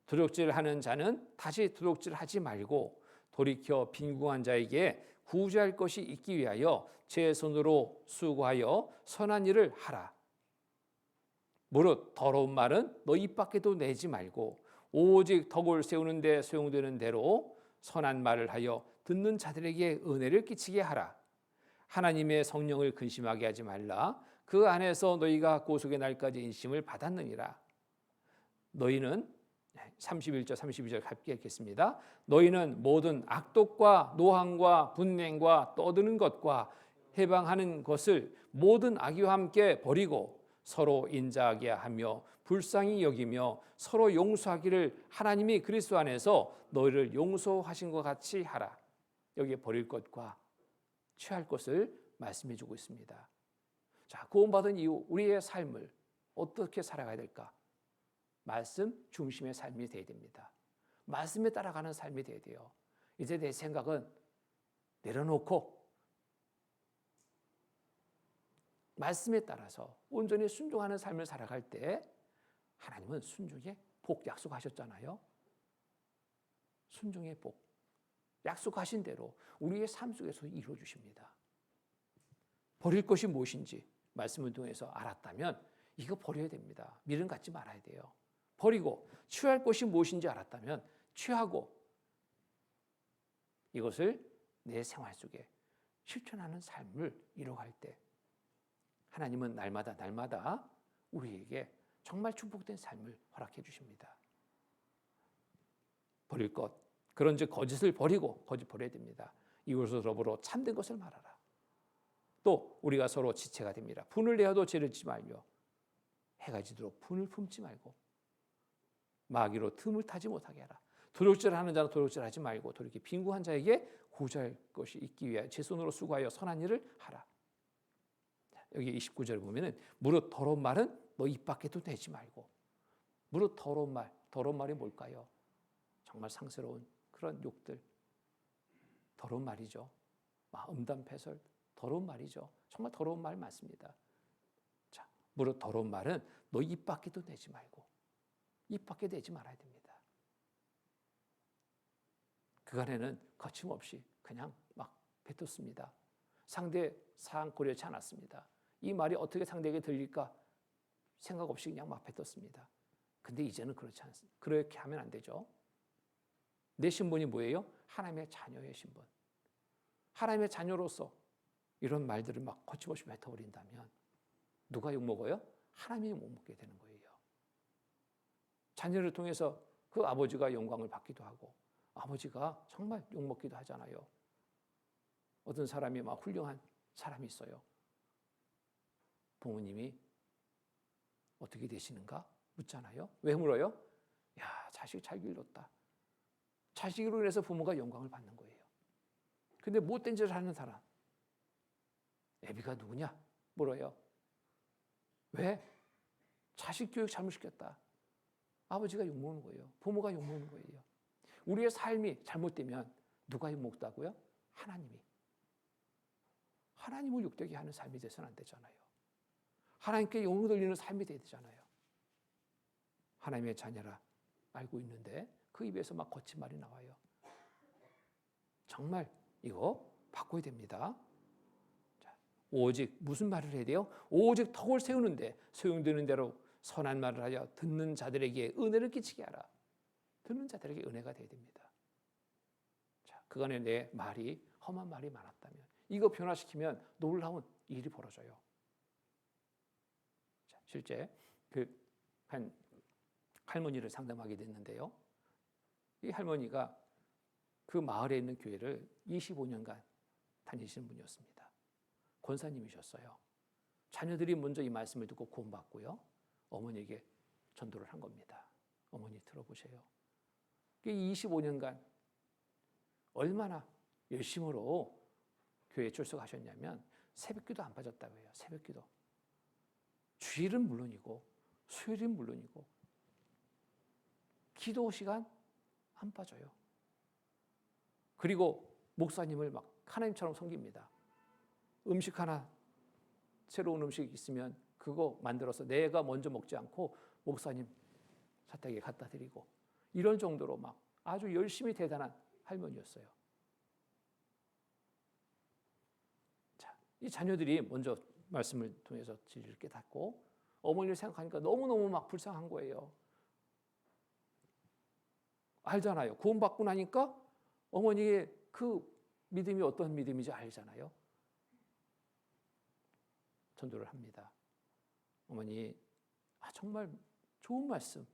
도둑질하는 자는 다시 도둑질하지 말고 돌이켜 빈궁한 자에게 구제할 것이 있기 위하여 제 손으로 수고하여 선한 일을 하라. 무릇 더러운 말은 너 입 밖에도 내지 말고 오직 덕을 세우는 데 소용되는 대로 선한 말을 하여 듣는 자들에게 은혜를 끼치게 하라. 하나님의 성령을 근심하게 하지 말라. 그 안에서 너희가 구속의 날까지 인심을 받았느니라. 너희는 31절 32절 함께 읽겠습니다. 너희는 모든 악독과 노함과 분냉과 떠드는 것과 해방하는 것을 모든 악의와 함께 버리고 서로 인자하게 하며 불쌍히 여기며 서로 용서하기를 하나님이 그리스도 안에서 너희를 용서하신 것 같이 하라. 여기에 버릴 것과 취할 것을 말씀해 주고 있습니다. 자, 구원받은 이후 우리의 삶을 어떻게 살아가야 될까? 말씀 중심의 삶이 되어야 됩니다. 말씀에 따라가는 삶이 되어야 돼요. 이제 내 생각은 내려놓고 말씀에 따라서 온전히 순종하는 삶을 살아갈 때 하나님은 순종의 복 약속하셨잖아요. 순종의 복 약속하신 대로 우리의 삶 속에서 이루어 주십니다. 버릴 것이 무엇인지 말씀을 통해서 알았다면 이거 버려야 됩니다. 미련 갖지 말아야 돼요. 버리고 취할 것이 무엇인지 알았다면 취하고 이것을 내 생활 속에 실천하는 삶을 이뤄갈 때 하나님은 날마다 우리에게 정말 축복된 삶을 허락해 주십니다. 버릴 것, 그런즉 거짓을 버리고 거짓 버려야 됩니다. 이것으로 더불어 참된 것을 말하라. 또 우리가 서로 지체가 됩니다. 분을 내어도 죄를 짓지 말며 해가 지도록 분을 품지 말고 마귀로 틈을 타지 못하게 하라. 도둑질하는 자는 도둑질하지 말고 돌이켜 빈궁한 자에게 구제할 것이 있기 위하여 제 손으로 수고하여 선한 일을 하라. 여기 29절에 보면은 무릇 더러운 말은 너 입 밖에도 내지 말고. 무릇 더러운 말이 뭘까요? 정말 상스러운 그런 욕들, 더러운 말이죠. 음담 패설, 더러운 말이죠. 정말 더러운 말 많습니다. 자, 무릇 더러운 말은 너 입 밖에도 내지 말고 입 밖에 내지 말아야 됩니다. 그간에는 거침없이 그냥 막 뱉었습니다. 상대 상황 고려치 않았습니다. 이 말이 어떻게 상대에게 들릴까 생각 없이 그냥 막 뱉었습니다. 근데 이제는 그렇지 않습니다. 그렇게 하면 안 되죠. 내 신분이 뭐예요? 하나님의 자녀의 신분. 하나님의 자녀로서 이런 말들을 막 거침없이 뱉어버린다면 누가 욕먹어요? 하나님이 욕먹게 되는 거예요. 자녀를 통해서 그 아버지가 영광을 받기도 하고 아버지가 정말 욕먹기도 하잖아요. 어떤 사람이 막 훌륭한 사람이 있어요. 부모님이 어떻게 되시는가 묻잖아요. 왜 물어요? 야, 자식 잘 길렀다. 자식으로 인해서 부모가 영광을 받는 거예요. 근데 못된 짓을 하는 사람, 애비가 누구냐? 물어요. 왜? 자식 교육 잘못시켰다. 아버지가 욕먹는 거예요. 부모가 욕먹는 거예요. 우리의 삶이 잘못되면 누가 욕먹다고요? 하나님이. 하나님을 욕되게 하는 삶이 돼서는 안 되잖아요. 하나님께 영을 돌리는 삶이 돼야 되잖아요. 하나님의 자녀라 알고 있는데 그 입에서 막 거친 말이 나와요. 정말 이거 바꿔야 됩니다. 자, 오직 무슨 말을 해야 돼요? 오직 덕을 세우는데 소용되는 대로 선한 말을 하여 듣는 자들에게 은혜를 끼치게 하라. 듣는 자들에게 은혜가 돼야 됩니다. 자, 그간에 내 말이 험한 말이 많았다면 이거 변화시키면 놀라운 일이 벌어져요. 자, 실제 한 할머니를 상담하게 됐는데요. 이 할머니가 그 마을에 있는 교회를 25년간 다니시는 분이었습니다. 권사님이셨어요. 자녀들이 먼저 이 말씀을 듣고 구원받고요. 어머니에게 전도를 한 겁니다. 어머니 들어보세요. 25년간 얼마나 열심으로 교회에 출석하셨냐면 새벽기도 안 빠졌다고 해요. 새벽기도. 주일은 물론이고 수요일은 물론이고 기도 시간 안 빠져요. 그리고 목사님을 막 하나님처럼 섬깁니다. 음식 하나 새로운 음식 있으면 그거 만들어서 내가 먼저 먹지 않고 목사님 사택에 갖다 드리고 이런 정도로 막 아주 열심히 대단한 할머니였어요. 자, 이 자녀들이 먼저 말씀을 통해서 진리를 깨닫고 어머니를 생각하니까 너무너무 막 불쌍한 거예요. 알잖아요. 구원받고 나니까 어머니의 그 믿음이 어떤 믿음인지 알잖아요. 전도를 합니다. 어머니, 정말 좋은 말씀.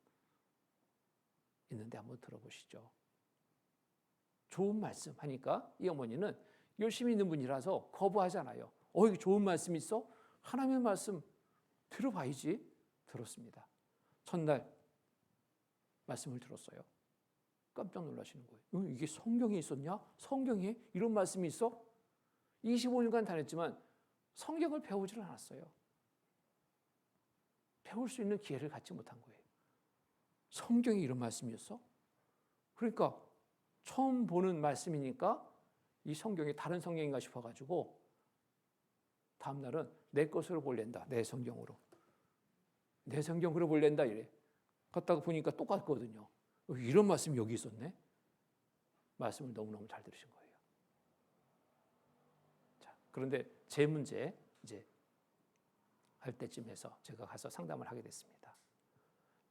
있는데 한번 들어보시죠. 좋은 말씀 하니까 이 어머니는 열심히 있는 분이라서 거부하잖아요. 이게 좋은 말씀 있어? 하나님의 말씀 들어봐야지. 들었습니다. 첫날 말씀을 들었어요. 깜짝 놀라시는 거예요. 이게 성경에 있었냐? 성경에 이런 말씀이 있어? 25년간 다녔지만 성경을 배우지를 않았어요. 배울 수 있는 기회를 갖지 못한 거예요. 성경에 이런 말씀이었어? 그러니까 처음 보는 말씀이니까 이 성경이 다른 성경인가 싶어가지고 다음 날은 내 것으로 볼랜다. 내 성경으로. 내 성경으로 볼랜다 이래. 갔다가 보니까 똑같거든요. 이런 말씀이 여기 있었네. 말씀을 너무너무 잘 들으신 거예요. 자, 그런데 제 문제 이제 할 때쯤에서 제가 가서 상담을 하게 됐습니다.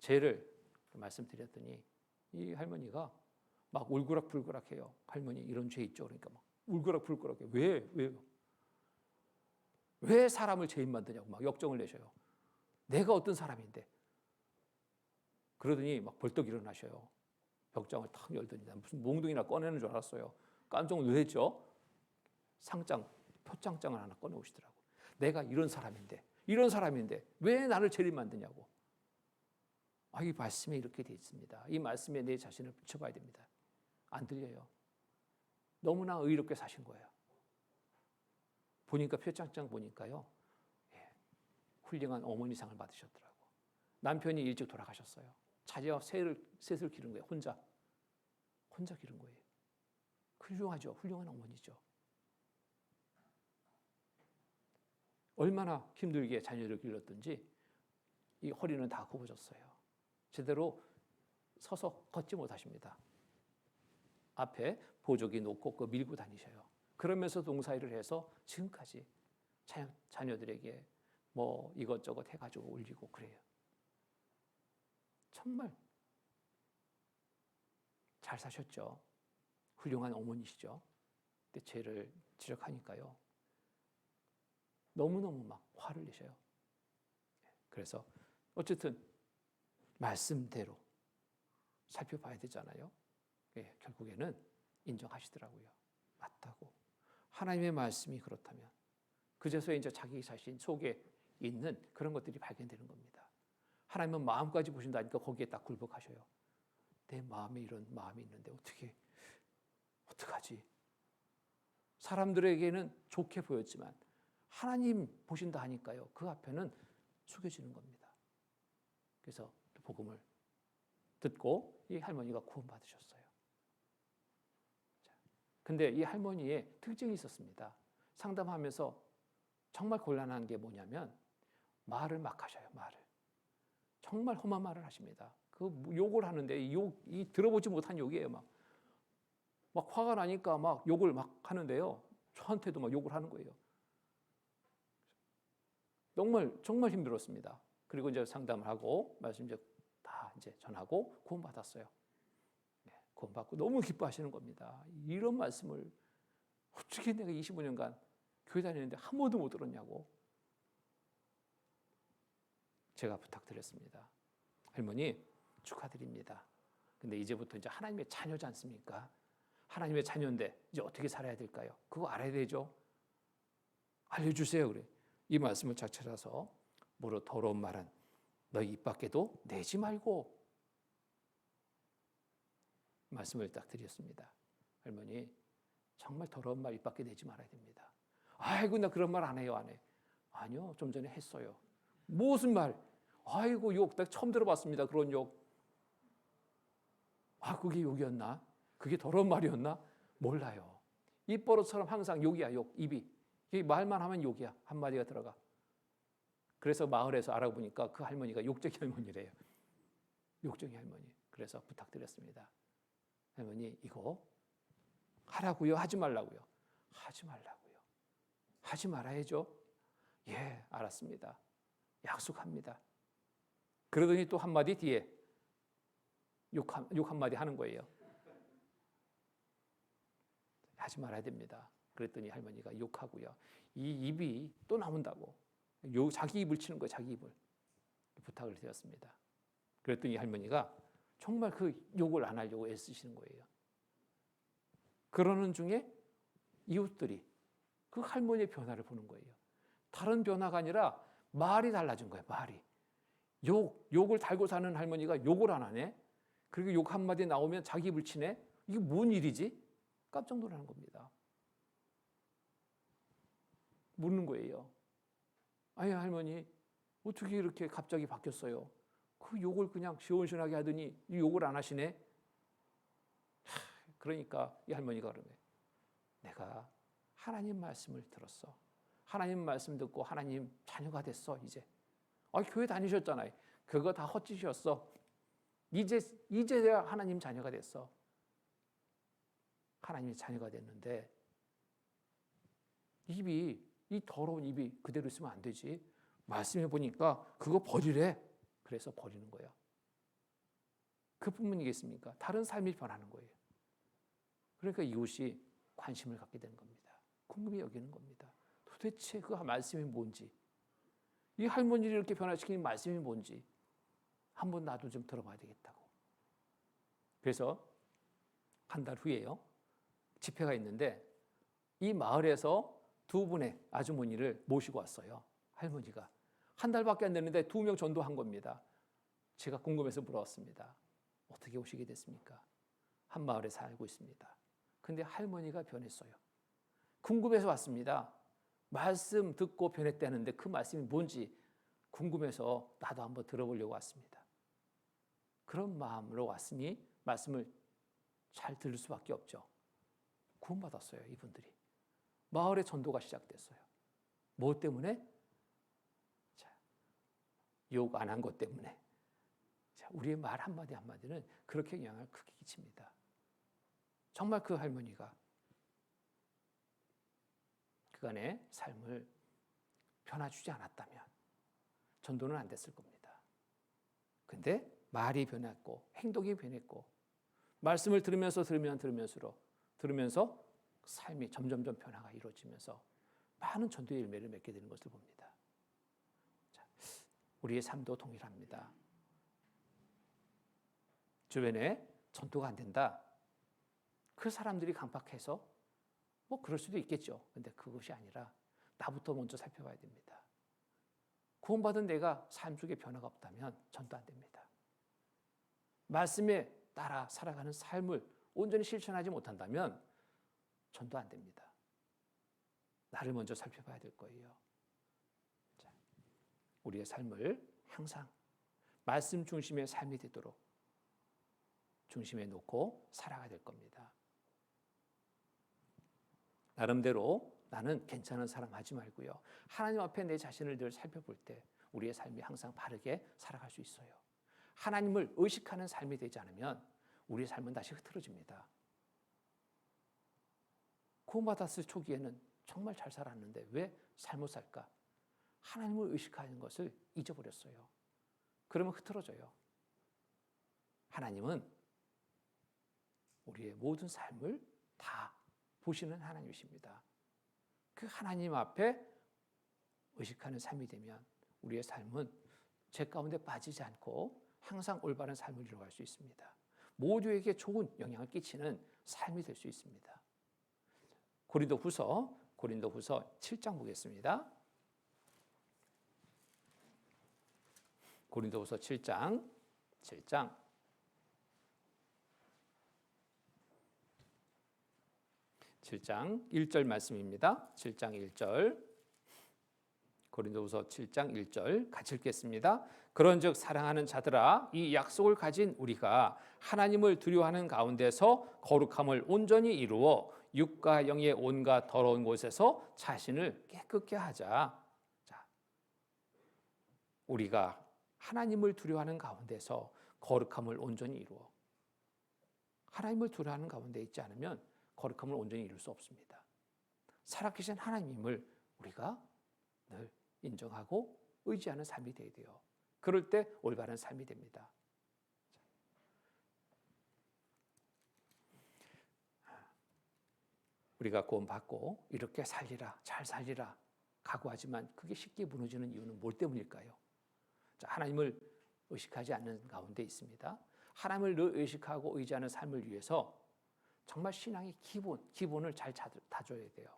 죄를 말씀드렸더니 이 할머니가 막 울그락불그락해요. 할머니 이런 죄 있죠. 그러니까 막 울그락불그락해요. 왜 사람을 죄인 만드냐고 막 역정을 내셔요. 내가 어떤 사람인데. 그러더니 막 벌떡 일어나셔요. 벽장을 탁 열더니 무슨 몽둥이나 꺼내는 줄 알았어요. 깜짝 놀랐죠. 상장, 표창장을 하나 꺼내오시더라고요. 내가 이런 사람인데 왜 나를 죄인 만드냐고. 이 말씀에 이렇게 돼 있습니다. 이 말씀에 내 자신을 비춰봐야 됩니다. 안 들려요. 너무나 의롭게 사신 거예요. 보니까 표창장 보니까요. 훌륭한 어머니상을 받으셨더라고. 남편이 일찍 돌아가셨어요. 자제와 셋을 기른 거예요. 혼자 기른 거예요. 훌륭하죠. 훌륭한 어머니죠. 얼마나 힘들게 자녀를 길렀든지 이 허리는 다 굽어졌어요. 제대로 서서 걷지 못하십니다. 앞에 보조기 놓고 밀고 다니셔요. 그러면서 농사일을 해서 지금까지 자녀들에게 뭐 이것저것 해가지고 올리고 그래요. 정말 잘 사셨죠. 훌륭한 어머니시죠. 근데 죄를 지적하니까요. 너무너무 막 화를 내셔요. 그래서 어쨌든 말씀대로 살펴봐야 되잖아요. 결국에는 인정하시더라고요. 맞다고. 하나님의 말씀이 그렇다면 그제서 이제 자기 자신 속에 있는 그런 것들이 발견되는 겁니다. 하나님은 마음까지 보신다니까 거기에 딱 굴복하셔요. 내 마음에 이런 마음이 있는데 어떡하지? 사람들에게는 좋게 보였지만 하나님 보신다 하니까요. 그 앞에는 숙여지는 겁니다. 그래서 복음을 듣고 이 할머니가 구원받으셨어요. 근데 이 할머니의 특징이 있었습니다. 상담하면서 정말 곤란한 게 뭐냐면 말을 막 하셔요. 말을. 정말 험한 말을 하십니다. 그 욕을 하는데 이 들어보지 못한 욕이에요. 막 화가 나니까 막 욕을 막 하는데요. 저한테도 막 욕을 하는 거예요. 정말 힘들었습니다. 그리고 이제 상담을 하고 말씀 다 전하고 구원받았어요. 구원받고 너무 기뻐하시는 겁니다. 이런 말씀을 어떻게 내가 25년간 교회 다니는데 한 번도 못 들었냐고. 제가 부탁드렸습니다. 할머니 축하드립니다. 근데 이제부터 이제 하나님의 자녀지 않습니까? 하나님의 자녀인데 이제 어떻게 살아야 될까요? 그거 알아야 되죠. 알려주세요. 그래. 이 말씀을 잘 찾아서 무릇 더러운 말은 너희 입 밖에도 내지 말고 말씀을 딱 드렸습니다. 할머니 정말 더러운 말 입 밖에 내지 말아야 됩니다. 아이고 나 그런 말 안 해요. 안 해. 아니요. 좀 전에 했어요. 무슨 말? 아이고 욕. 내가 처음 들어봤습니다. 그런 욕. 그게 욕이었나? 그게 더러운 말이었나? 몰라요. 입버릇처럼 항상 욕이야. 욕. 입이. 말만 하면 욕이야. 한마디가 들어가. 그래서 마을에서 알아보니까 그 할머니가 욕쟁이 할머니래요. 욕쟁이 할머니. 그래서 부탁드렸습니다. 할머니 이거 하라고요? 하지 말라고요? 하지 말라고요. 하지 말아야죠. 예, 알았습니다. 약속합니다. 그러더니 또 한마디 뒤에 욕 한마디 하는 거예요. 하지 말아야 됩니다. 그랬더니 할머니가 욕하고요. 이 입이 또 나온다고. 자기 입을 치는 거예요. 자기 입을. 부탁을 드렸습니다. 그랬더니 할머니가 정말 그 욕을 안 하려고 애쓰시는 거예요. 그러는 중에 이웃들이 그 할머니의 변화를 보는 거예요. 다른 변화가 아니라 말이 달라진 거예요. 말이. 욕을 달고 사는 할머니가 욕을 안 하네. 그리고 욕 한마디 나오면 자기 입을 치네. 이게 뭔 일이지? 깜짝 놀라는 겁니다. 묻는 거예요. 아니 할머니 어떻게 이렇게 갑자기 바뀌었어요? 그 욕을 그냥 시원시원하게 하더니 이 욕을 안 하시네. 그러니까 이 할머니가 그러네. 내가 하나님 말씀을 들었어. 하나님 말씀 듣고 하나님 자녀가 됐어 이제. 교회 다니셨잖아요. 그거 다 헛짓이었어. 이제야 하나님 자녀가 됐어. 하나님의 자녀가 됐는데 이 더러운 입이 그대로 있으면 안 되지. 말씀해 보니까 그거 버리래. 그래서 버리는 거야. 그뿐이겠습니까? 다른 삶이 변하는 거예요. 그러니까 이웃이 관심을 갖게 되는 겁니다. 궁금히 여기는 겁니다. 도대체 그 말씀이 뭔지, 이 할머니를 이렇게 변화시키는 말씀이 뭔지 한번 나도 좀 들어봐야 되겠다고. 그래서 한 달 후에요. 집회가 있는데 이 마을에서 두 분의 아주머니를 모시고 왔어요. 할머니가. 한 달밖에 안 됐는데 2명 전도한 겁니다. 제가 궁금해서 물어봤습니다. 어떻게 오시게 됐습니까? 한 마을에 살고 있습니다. 근데 할머니가 변했어요. 궁금해서 왔습니다. 말씀 듣고 변했다는데 그 말씀이 뭔지 궁금해서 나도 한번 들어보려고 왔습니다. 그런 마음으로 왔으니 말씀을 잘 들을 수밖에 없죠. 구원받았어요, 이분들이. 마을의 전도가 시작됐어요. 뭐 때문에? 욕 안 한 것 때문에. 우리의 말 한마디 한마디는 그렇게 영향을 크게 끼칩니다. 정말 그 할머니가 그간의 삶을 변화주지 않았다면 전도는 안 됐을 겁니다. 근데 말이 변했고 행동이 변했고 말씀을 들으면서 삶이 점점점 변화가 이루어지면서 많은 전도의 열매를 맺게 되는 것을 봅니다. 우리의 삶도 동일합니다. 주변에 전도가 안 된다. 그 사람들이 강박해서 그럴 수도 있겠죠. 근데 그것이 아니라 나부터 먼저 살펴봐야 됩니다. 구원받은 내가 삶 속에 변화가 없다면 전도 안 됩니다. 말씀에 따라 살아가는 삶을 온전히 실천하지 못한다면 전도 안 됩니다. 나를 먼저 살펴봐야 될 거예요. 우리의 삶을 항상 말씀 중심의 삶이 되도록 중심에 놓고 살아가야 될 겁니다. 나름대로 나는 괜찮은 사람 하지 말고요. 하나님 앞에 내 자신을 늘 살펴볼 때 우리의 삶이 항상 바르게 살아갈 수 있어요. 하나님을 의식하는 삶이 되지 않으면 우리의 삶은 다시 흐트러집니다. 구원받았을 초기에는 정말 잘 살았는데 왜 잘못 살까? 하나님을 의식하는 것을 잊어버렸어요. 그러면 흐트러져요. 하나님은 우리의 모든 삶을 다 보시는 하나님이십니다. 그 하나님 앞에 의식하는 삶이 되면 우리의 삶은 죄 가운데 빠지지 않고 항상 올바른 삶을 이루어갈 수 있습니다. 모두에게 좋은 영향을 끼치는 삶이 될 수 있습니다. 고린도후서 7장 보겠습니다. 고린도후서 7장 1절 말씀입니다. 7장 1절. 고린도후서 7장 1절 같이 읽겠습니다. 그런즉 사랑하는 자들아 이 약속을 가진 우리가 하나님을 두려워하는 가운데서 거룩함을 온전히 이루어 육과 영의 온갖 더러운 곳에서 자신을 깨끗게 하자. 자, 우리가 하나님을 두려워하는 가운데서 거룩함을 온전히 이루어. 하나님을 두려워하는 가운데 있지 않으면 거룩함을 온전히 이룰 수 없습니다. 살아계신 하나님을 우리가 늘 인정하고 의지하는 삶이 되어야 돼요. 그럴 때 올바른 삶이 됩니다. 우리가 구원받고 이렇게 살리라, 잘 살리라 각오하지만 그게 쉽게 무너지는 이유는 뭘 때문일까요? 자, 하나님을 의식하지 않는 가운데 있습니다. 하나님을 늘 의식하고 의지하는 삶을 위해서 정말 신앙의 기본을 잘 다져야 돼요.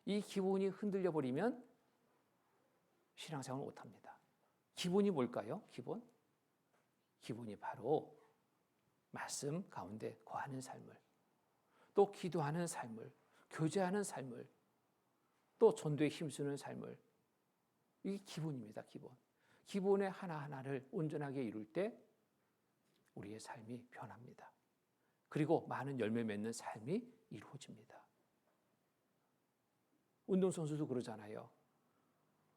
이 기본이 흔들려 버리면 신앙생활을 못합니다. 기본이 뭘까요? 기본이 바로 말씀 가운데 거하는 삶을, 또 기도하는 삶을, 교제하는 삶을, 또 전도에 힘쓰는 삶을, 이게 기본입니다. 기본의 하나하나를 온전하게 이룰 때 우리의 삶이 변합니다. 그리고 많은 열매 맺는 삶이 이루어집니다. 운동선수도 그러잖아요.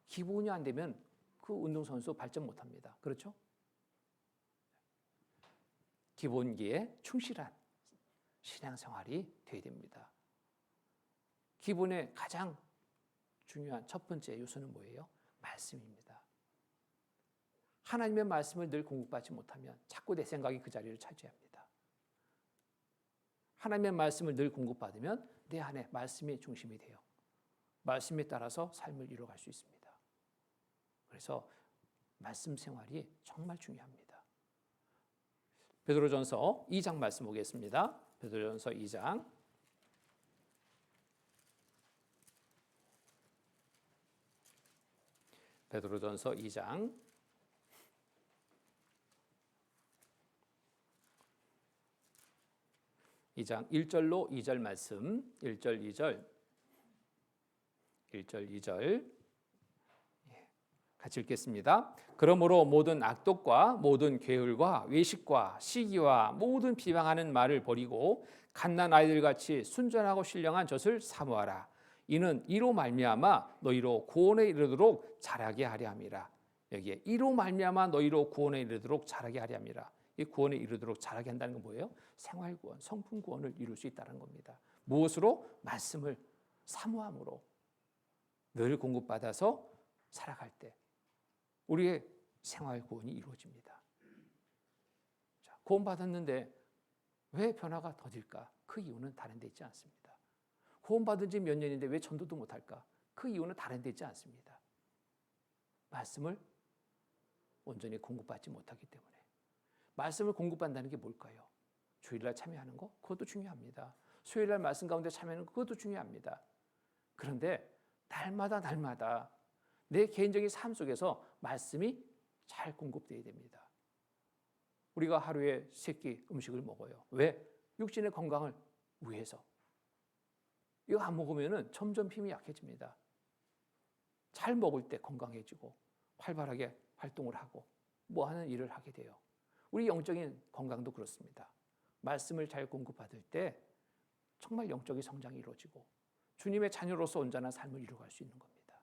기본이 안 되면 그 운동선수 발전 못합니다. 그렇죠? 기본기에 충실한 신앙생활이 되어야 됩니다. 기본의 가장 중요한 첫 번째 요소는 뭐예요? 말씀입니다. 하나님의 말씀을 늘 공급받지 못하면 자꾸 내 생각이 그 자리를 차지합니다. 하나님의 말씀을 늘 공급받으면 내 안에 말씀이 중심이 돼요. 말씀에 따라서 삶을 이루어갈 수 있습니다. 그래서 말씀 생활이 정말 중요합니다. 베드로전서 2장 말씀 보겠습니다. 베드로전서 2장. 베드로전서 2장 1절로 2절 말씀, 1절, 2절 같이 읽겠습니다. 그러므로 모든 악독과 모든 게을과 외식과 시기와 모든 비방하는 말을 버리고 갓난 아이들같이 순전하고 신령한 젖을 사모하라. 이는 이로 말미암아 너희로 구원에 이르도록 자라게 하려 함이라. 여기에 이로 말미암아 너희로 구원에 이르도록 자라게 하려 함이라. 이 구원에 이르도록 자라게 한다는 건 뭐예요? 생활구원, 성품구원을 이룰 수 있다는 겁니다. 무엇으로? 말씀을 사모함으로 늘 공급받아서 살아갈 때 우리의 생활구원이 이루어집니다. 자, 구원받았는데 왜 변화가 더딜까? 그 이유는 다른 데 있지 않습니다. 구원받은 지 몇 년인데 왜 전도도 못할까? 그 이유는 다른 데 있지 않습니다. 말씀을 온전히 공급받지 못하기 때문에. 말씀을 공급받는다는 게 뭘까요? 주일날 참여하는 거? 그것도 중요합니다. 수요일날 말씀 가운데 참여하는 거? 그것도 중요합니다. 그런데 날마다 내 개인적인 삶 속에서 말씀이 잘 공급되어야 됩니다. 우리가 하루에 3끼 음식을 먹어요. 왜? 육신의 건강을 위해서. 이거 안 먹으면 점점 힘이 약해집니다. 잘 먹을 때 건강해지고 활발하게 활동을 하고 뭐 하는 일을 하게 돼요. 우리 영적인 건강도 그렇습니다. 말씀을 잘 공급받을 때 정말 영적인 성장이 이루어지고 주님의 자녀로서 온전한 삶을 이루어갈 수 있는 겁니다.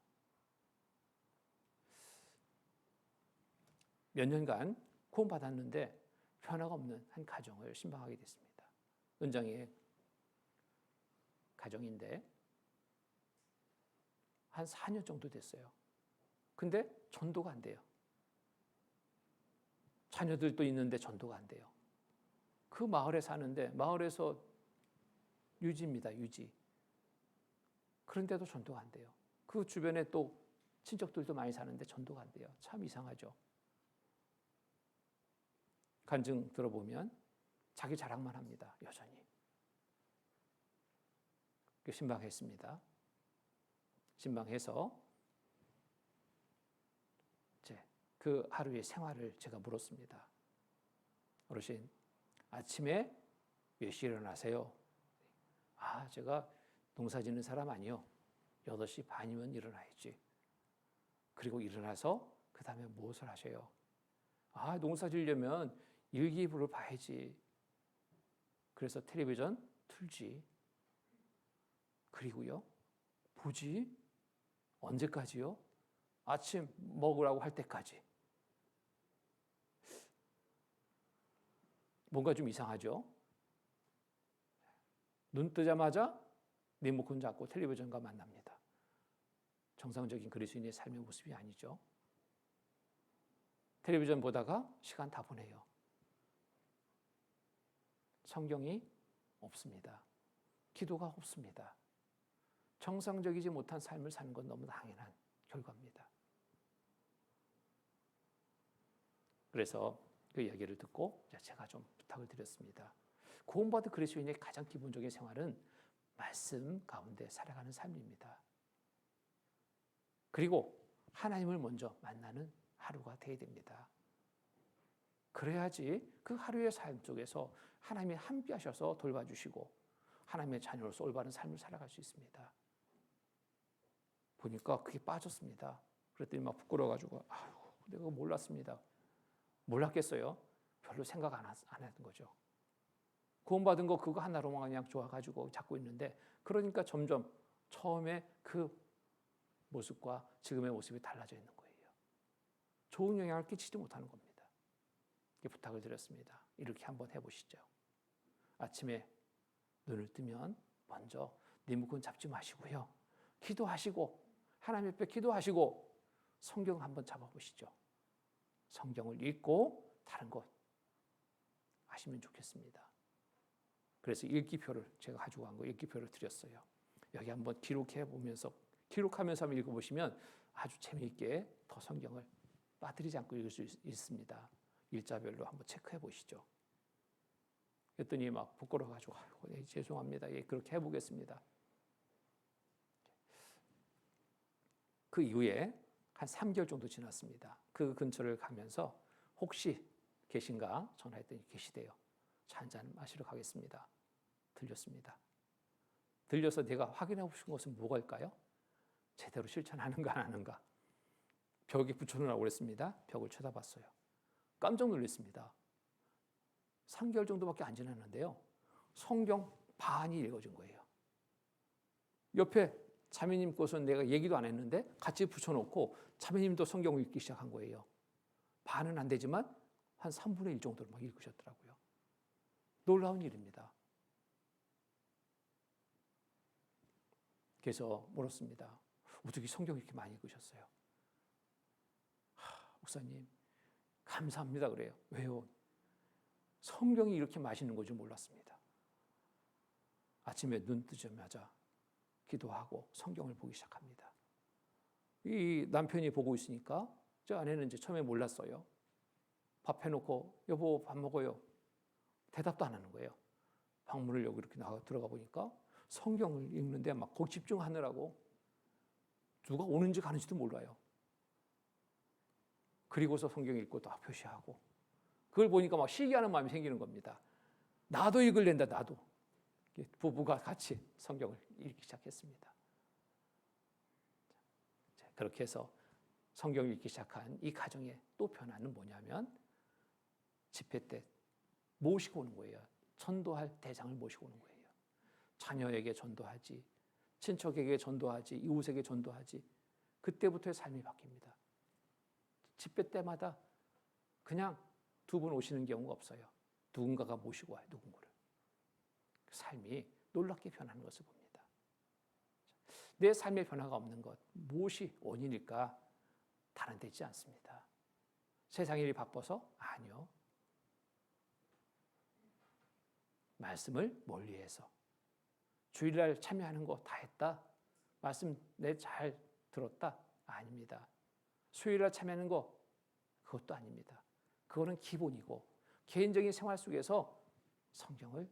몇 년간 구원받았는데 변화가 없는 한 가정을 신방하게 됐습니다. 은장의 가정인데 한 4년 정도 됐어요. 근데 전도가 안 돼요. 자녀들도 있는데 전도가 안 돼요. 그 마을에 사는데 마을에서 유지입니다. 유지. 그런데도 전도가 안 돼요. 그 주변에 또 친척들도 많이 사는데 전도가 안 돼요. 참 이상하죠. 간증 들어보면 자기 자랑만 합니다. 여전히. 신방했습니다. 신방해서 이제 그 하루의 생활을 제가 물었습니다. 어르신, 아침에 몇 시에 일어나세요? 제가 농사 짓는 사람 아니요. 8시 반이면 일어나야지. 그리고 일어나서 그 다음에 무엇을 하셔요? 농사 지으려면 일기예보를 봐야지. 그래서 텔레비전 틀지. 그리고요, 보지. 언제까지요? 아침 먹으라고 할 때까지. 뭔가 좀 이상하죠? 눈 뜨자마자 리모컨 잡고 텔레비전과 만납니다. 정상적인 그리스도인의 삶의 모습이 아니죠. 텔레비전 보다가 시간 다 보내요. 성경이 없습니다. 기도가 없습니다. 정상적이지 못한 삶을 사는 건 너무 당연한 결과입니다. 그래서 그 얘기를 듣고 제가 좀 부탁을 드렸습니다. 구원받은 그리스도인의 가장 기본적인 생활은 말씀 가운데 살아가는 삶입니다. 그리고 하나님을 먼저 만나는 하루가 되어야 됩니다. 그래야지 그 하루의 삶 속에서 하나님이 함께 하셔서 돌봐주시고 하나님의 자녀로서 올바른 삶을 살아갈 수 있습니다. 보니까 그게 빠졌습니다. 그랬더니 막 부끄러워가지고 내가 몰랐습니다. 몰랐겠어요? 별로 생각 안 했던 거죠. 구원받은 거 그거 하나로만 그냥 좋아가지고 잡고 있는데 그러니까 점점 처음에 그 모습과 지금의 모습이 달라져 있는 거예요. 좋은 영향을 끼치지 못하는 겁니다. 부탁을 드렸습니다. 이렇게 한번 해보시죠. 아침에 눈을 뜨면 먼저 리모컨 잡지 마시고요. 기도하시고 하나님 앞에 기도하시고 성경 한번 잡아보시죠. 성경을 읽고 다른 것 하시면 좋겠습니다. 그래서 읽기표를 제가 가지고 간 거 읽기표를 드렸어요. 여기 한번 기록하면서 한번 읽어보시면 아주 재미있게 더 성경을 빠뜨리지 않고 읽을 수 있습니다. 일자별로 한번 체크해 보시죠. 그랬더니 막 부끄러워가지고 죄송합니다. 그렇게 해보겠습니다. 그 이후에 한 3개월 정도 지났습니다. 그 근처를 가면서 혹시 계신가 전화했더니 계시대요. 차 한잔 마시러 가겠습니다. 들렸습니다. 들려서 내가 확인하고 싶은 것은 뭐가일까요? 제대로 실천하는가 안 하는가. 벽에 붙여놓으라고 그랬습니다. 벽을 쳐다봤어요. 깜짝 놀랐습니다. 3개월 정도밖에 안 지났는데요. 성경 반이 읽어진 거예요. 옆에 자매님 것은 내가 얘기도 안 했는데 같이 붙여놓고 자매님도 성경을 읽기 시작한 거예요. 반은 안 되지만 한 3분의 1 정도를 막 읽으셨더라고요. 놀라운 일입니다. 그래서 물었습니다. 어떻게 성경을 이렇게 많이 읽으셨어요? 목사님 감사합니다 그래요. 왜요? 성경이 이렇게 맛있는 거 줄 몰랐습니다. 아침에 눈 뜨자마자 기도하고 성경을 보기 시작합니다. 이 남편이 보고 있으니까 저 아내는 이제 처음에 몰랐어요. 밥 해놓고 여보 밥 먹어요. 대답도 안 하는 거예요. 방문을 여기 이렇게 들어가 보니까 성경을 읽는데 막 거기 집중하느라고 누가 오는지 가는지도 몰라요. 그리고서 성경 읽고 또 표시하고 그걸 보니까 막 시기하는 마음이 생기는 겁니다. 나도 읽을랜다 나도. 부부가 같이 성경을 읽기 시작했습니다. 그렇게 해서 성경을 읽기 시작한 이 가정의 또 변화는 뭐냐면 집회 때 모시고 오는 거예요. 전도할 대장을 모시고 오는 거예요. 자녀에게 전도하지, 친척에게 전도하지, 이웃에게 전도하지. 그때부터의 삶이 바뀝니다. 집회 때마다 그냥 두 분 오시는 경우가 없어요. 누군가가 모시고 와요. 누군가를. 삶이 놀랍게 변하는 것을 봅니다. 내 삶의 변화가 없는 것, 무엇이 원인일까? 다른 데 있지 않습니다. 세상 일이 바빠서? 아니요. 말씀을 멀리해서 주일날 참여하는 거 다 했다? 말씀 내 잘 들었다? 아닙니다. 수요일날 참여하는 거 그것도 아닙니다. 그거는 기본이고 개인적인 생활 속에서 성경을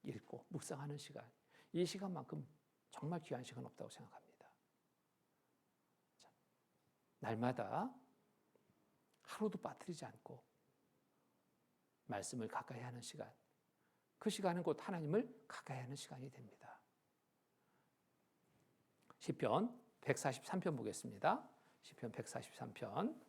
읽고 묵상하는 시간, 이 시간만큼 정말 귀한 시간 없다고 생각합니다. 자, 날마다 하루도 빠뜨리지 않고 말씀을 가까이 하는 시간, 그 시간은 곧 하나님을 가까이 하는 시간이 됩니다. 시편 143편 보겠습니다. 시편 143편.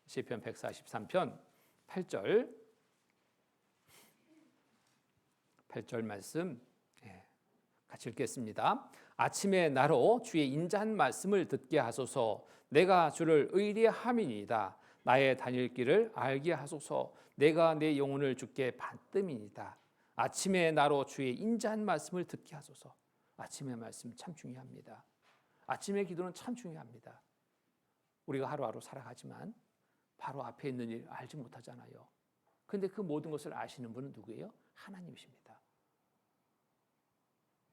시편 143편 8절 말씀 같이 읽겠습니다. 아침에 나로 주의 인자한 말씀을 듣게 하소서. 내가 주를 의뢰함이니이다. 나의 다닐 길을 알게 하소서. 내가 내 영혼을 주께 받뜸이니이다. 아침에 나로 주의 인자한 말씀을 듣게 하소서. 아침의 말씀 참 중요합니다. 아침의 기도는 참 중요합니다. 우리가 하루하루 살아가지만 바로 앞에 있는 일 알지 못하잖아요. 그런데 그 모든 것을 아시는 분은 누구예요? 하나님이십니다.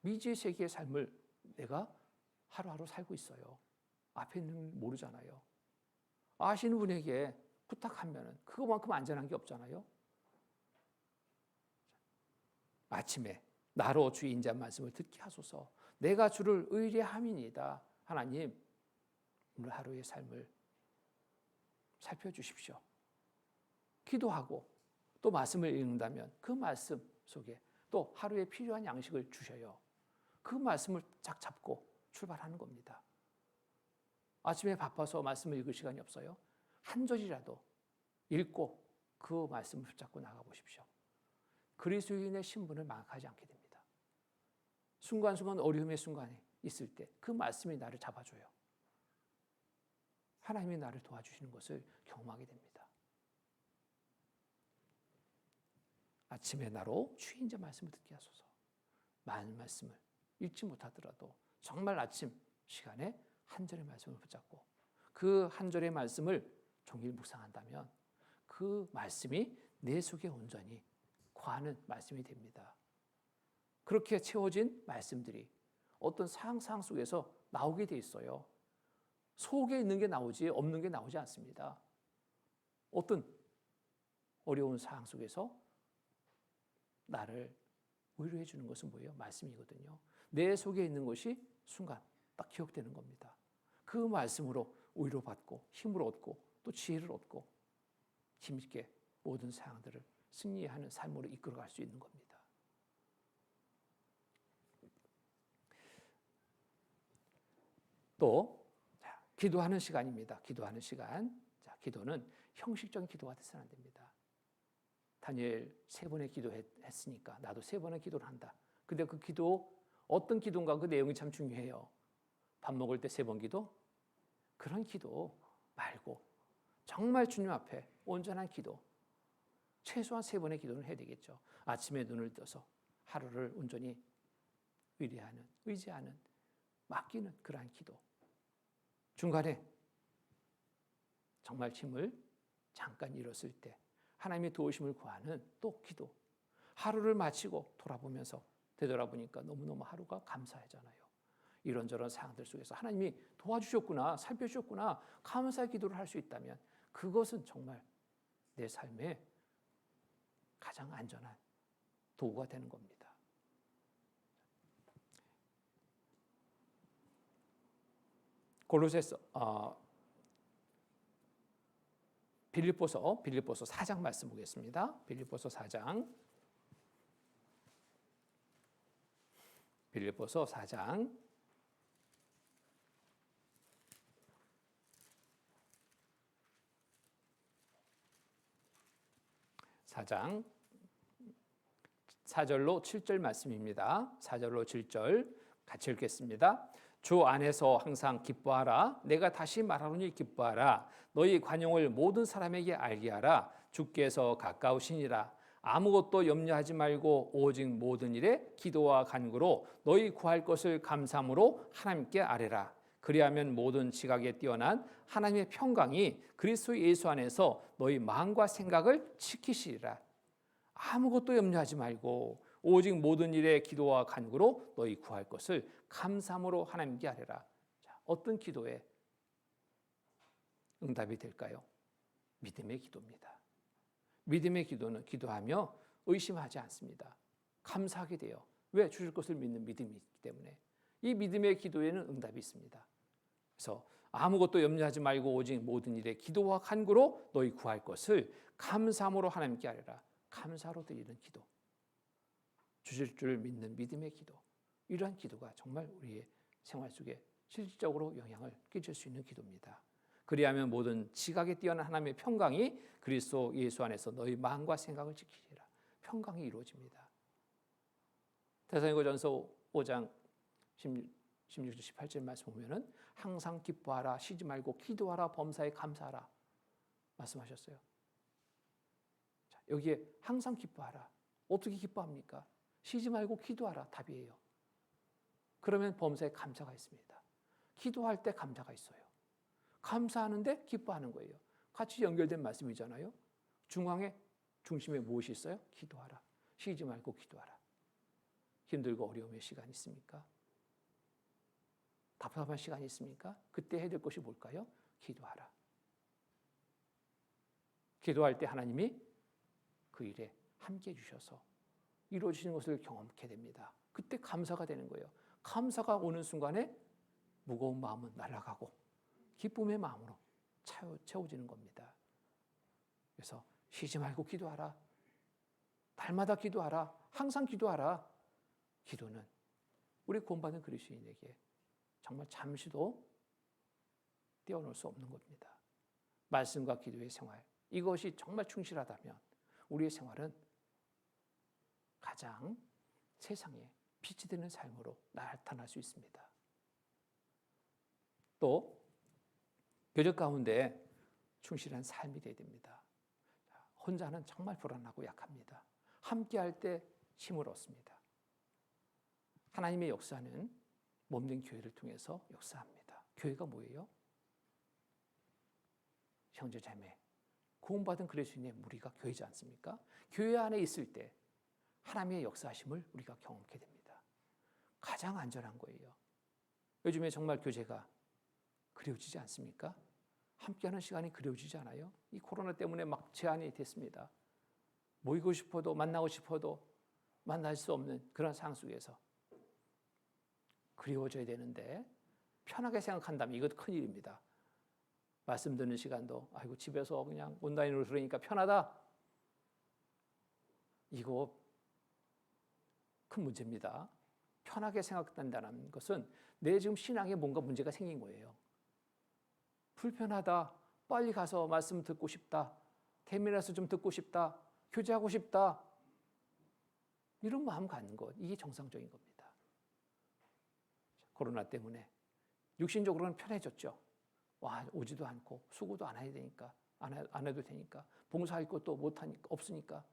미지의 세계의 삶을 내가 하루하루 살고 있어요. 앞에 있는 걸 모르잖아요. 아시는 분에게 부탁하면 그거만큼 안전한 게 없잖아요. 아침에 나로 주의 인자 말씀을 듣게 하소서. 내가 주를 의뢰함이니이다. 하나님, 오늘 하루의 삶을 살펴주십시오. 기도하고 또 말씀을 읽는다면 그 말씀 속에 또 하루에 필요한 양식을 주셔요. 그 말씀을 쫙 잡고 출발하는 겁니다. 아침에 바빠서 말씀을 읽을 시간이 없어요. 한 절이라도 읽고 그 말씀을 붙잡고 나가보십시오. 그리스도인의 신분을 망각하지 않게 됩니다. 순간순간 어려움의 순간에 있을 때 그 말씀이 나를 잡아줘요. 하나님이 나를 도와주시는 것을 경험하게 됩니다. 아침에 나로 주의 인자 말씀을 듣게 하소서. 많은 말씀을 읽지 못하더라도 정말 아침 시간에 한 절의 말씀을 붙잡고 그 한 절의 말씀을 종일 묵상한다면 그 말씀이 내 속에 온전히 거하는 말씀이 됩니다. 그렇게 채워진 말씀들이 어떤 상상 속에서 나오게 돼 있어요. 속에 있는 게 나오지 없는 게 나오지 않습니다. 어떤 어려운 상황 속에서 나를 위로해 주는 것은 뭐예요? 말씀이거든요. 내 속에 있는 것이 순간 딱 기억되는 겁니다. 그 말씀으로 위로받고 힘을 얻고 또 지혜를 얻고 힘있게 모든 상황들을 승리하는 삶으로 이끌어갈 수 있는 겁니다. 또 기도하는 시간입니다. 기도하는 시간. 자, 기도는 형식적인 기도가 돼서는 안 됩니다. 다니엘 3번의 기도했으니까 나도 3번의 기도를 한다. 근데 그 기도 어떤 기도인가 그 내용이 참 중요해요. 밥 먹을 때 3번 기도? 그런 기도 말고 정말 주님 앞에 온전한 기도. 최소한 3번의 기도는 해야 되겠죠. 아침에 눈을 떠서 하루를 온전히 의뢰하는, 의지하는, 맡기는 그러한 기도. 중간에 정말 힘을 잠깐 잃었을 때 하나님의 도우심을 구하는 또 기도. 하루를 마치고 돌아보면서 되돌아보니까 너무너무 하루가 감사하잖아요. 이런저런 상황들 속에서 하나님이 도와주셨구나, 살펴주셨구나, 감사의 기도를 할 수 있다면 그것은 정말 내 삶에 가장 안전한 도구가 되는 겁니다. 빌립보서 4장 말씀 보겠습니다. 빌립보서 4장. 빌립보서 4장. 4장 4절로 7절 말씀입니다. 4절로 7절 같이 읽겠습니다. 주 안에서 항상 기뻐하라. 내가 다시 말하노니 기뻐하라. 너희 관용을 모든 사람에게 알게 하라. 주께서 가까우시니라. 아무것도 염려하지 말고 오직 모든 일에 기도와 간구로 너희 구할 것을 감사함으로 하나님께 아뢰라. 그리하면 모든 지각에 뛰어난 하나님의 평강이 그리스도 예수 안에서 너희 마음과 생각을 지키시리라. 아무것도 염려하지 말고 오직 모든 일에 기도와 간구로 너희 구할 것을 감사함으로 하나님께 아뢰라. 자, 어떤 기도에 응답이 될까요? 믿음의 기도입니다. 믿음의 기도는 기도하며 의심하지 않습니다. 감사하게 돼요. 왜? 주실 것을 믿는 믿음이 있기 때문에. 이 믿음의 기도에는 응답이 있습니다. 그래서 아무것도 염려하지 말고 오직 모든 일에 기도와 간구로 너희 구할 것을 감사함으로 하나님께 아뢰라. 감사로 드리는 기도. 주실 줄 믿는 믿음의 기도. 이러한 기도가 정말 우리의 생활 속에 실질적으로 영향을 끼칠 수 있는 기도입니다. 그리하면 모든 지각에 뛰어난 하나님의 평강이 그리스도 예수 안에서 너희 마음과 생각을 지키시라. 평강이 이루어집니다. 데살로니가전서 5장 16절 18절 말씀 보면은 항상 기뻐하라, 쉬지 말고 기도하라, 범사에 감사하라 말씀하셨어요. 자, 여기에 항상 기뻐하라. 어떻게 기뻐합니까? 쉬지 말고 기도하라 답이에요. 그러면 범사에 감사가 있습니다. 기도할 때 감사가 있어요. 감사하는데 기뻐하는 거예요. 같이 연결된 말씀이잖아요. 중심에 무엇이 있어요? 기도하라. 쉬지 말고 기도하라. 힘들고 어려움의 시간이 있습니까? 답답한 시간이 있습니까? 그때 해야 될 것이 뭘까요? 기도하라. 기도할 때 하나님이 그 일에 함께 해주셔서 이루어지는 것을 경험하게 됩니다. 그때 감사가 되는 거예요. 감사가 오는 순간에 무거운 마음은 날아가고 기쁨의 마음으로 채워지는 겁니다. 그래서 쉬지 말고 기도하라. 날마다 기도하라. 항상 기도하라. 기도는 우리 구원받은 그리스도인에게 정말 잠시도 떼어놓을 수 없는 겁니다. 말씀과 기도의 생활, 이것이 정말 충실하다면 우리의 생활은 가장 세상에 빛이 되는 삶으로 나타날 수 있습니다. 또 교적 가운데 충실한 삶이 되어야 됩니다. 혼자는 정말 불안하고 약합니다. 함께할 때 힘을 얻습니다. 하나님의 역사는 몸된 교회를 통해서 역사합니다. 교회가 뭐예요? 형제 자매, 구원받은 그리스도인의 무리가 교회지 않습니까? 교회 안에 있을 때 하나님의 역사하심을 우리가 경험하게 됩니다. 가장 안전한 거예요. 요즘에 정말 교제가 그리워지지 않습니까? 함께하는 시간이 그리워지지 않아요? 이 코로나 때문에 막 제한이 됐습니다. 모이고 싶어도 만나고 싶어도 만날 수 없는 그런 상황 속에서 그리워져야 되는데 편하게 생각한다면 이것도 큰일입니다. 말씀 듣는 시간도 아이고 집에서 그냥 온라인으로 들으니까 편하다. 이거 큰 문제입니다. 편하게 생각한다는 것은 내 지금 신앙에 뭔가 문제가 생긴 거예요. 불편하다. 빨리 가서 말씀 듣고 싶다. 대면해서 좀 듣고 싶다. 교제하고 싶다. 이런 마음 갖는 것, 이게 정상적인 겁니다. 코로나 때문에 육신적으로는 편해졌죠. 와, 오지도 않고 수고도 안 해야 되니까, 안 해도 되니까, 봉사할 것도 못 하니까, 없으니까.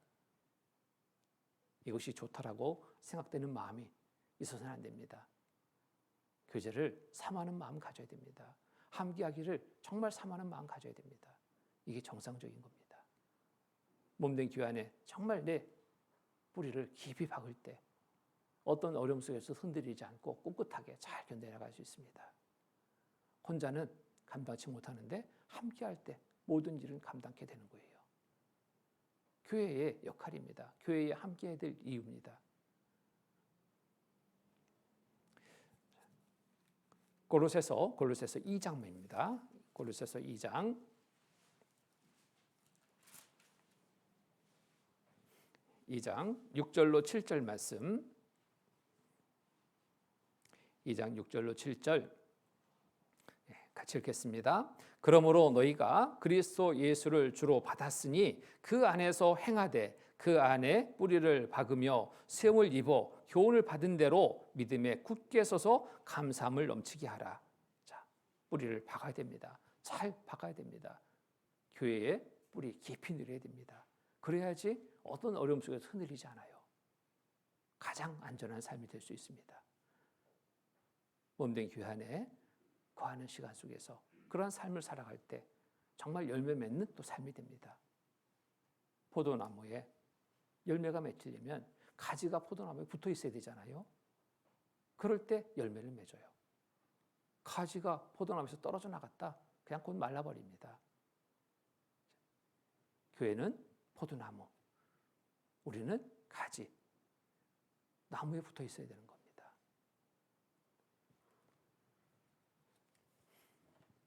이것이 좋다라고 생각되는 마음이 있어서는 안 됩니다. 교제를 사모하는 마음 가져야 됩니다. 함께하기를 정말 사모하는 마음 가져야 됩니다. 이게 정상적인 겁니다. 몸된 교회 안에 정말 내 뿌리를 깊이 박을 때 어떤 어려움 속에서 흔들리지 않고 꿋꿋하게 잘 견뎌나갈 수 있습니다. 혼자는 감당치 못하는데 함께할 때 모든 일은 감당하게 되는 거예요. 교회의 역할입니다. 교회에 함께해야 될 이유입니다. 골로새서 2장입니다. 골로새서 2장 6절로 7절 말씀. 2장 6절로 7절 같이 읽겠습니다. 그러므로 너희가 그리스도 예수를 주로 받았으니 그 안에서 행하되 그 안에 뿌리를 박으며 세움을 입어 교훈을 받은 대로 믿음에 굳게 서서 감사함을 넘치게 하라. 자, 뿌리를 박아야 됩니다. 잘 박아야 됩니다. 교회에 뿌리 깊이 내려야 됩니다. 그래야지 어떤 어려움 속에서 흔들리지 않아요. 가장 안전한 삶이 될 수 있습니다. 몸된 교회 안에 거하는 시간 속에서 그러한 삶을 살아갈 때 정말 열매 맺는 또 삶이 됩니다. 포도나무에 열매가 맺히려면 가지가 포도나무에 붙어 있어야 되잖아요. 그럴 때 열매를 맺어요. 가지가 포도나무에서 떨어져 나갔다? 그냥 곧 말라버립니다. 교회는 포도나무, 우리는 가지, 나무에 붙어 있어야 되는 겁니다.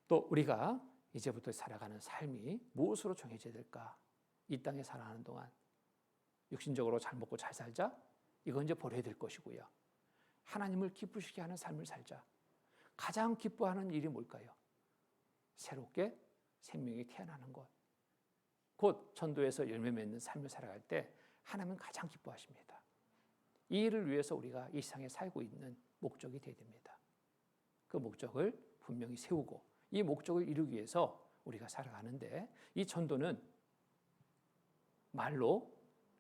또 우리가 이제부터 살아가는 삶이 무엇으로 정해져야 될까? 이 땅에 살아가는 동안 육신적으로 잘 먹고 잘 살자? 이건 이제 버려야 될 것이고요. 하나님을 기쁘시게 하는 삶을 살자. 가장 기뻐하는 일이 뭘까요? 새롭게 생명이 태어나는 것. 곧 전도에서 열매 맺는 삶을 살아갈 때 하나님은 가장 기뻐하십니다. 이 일을 위해서 우리가 이 세상에 살고 있는 목적이 되어야 됩니다. 그 목적을 분명히 세우고 이 목적을 이루기 위해서 우리가 살아가는데 이 전도는 말로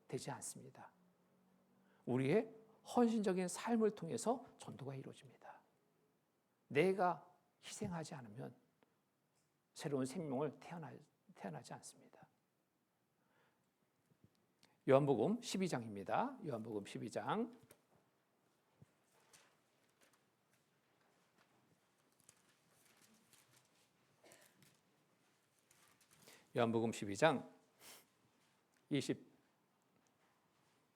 되지 않습니다. 우리의 헌신적인 삶을 통해서 전도가 이루어집니다. 내가 희생하지 않으면 새로운 생명을 태어나지 않습니다. 요한복음 12장입니다. 요한복음 12장 요한복음 12장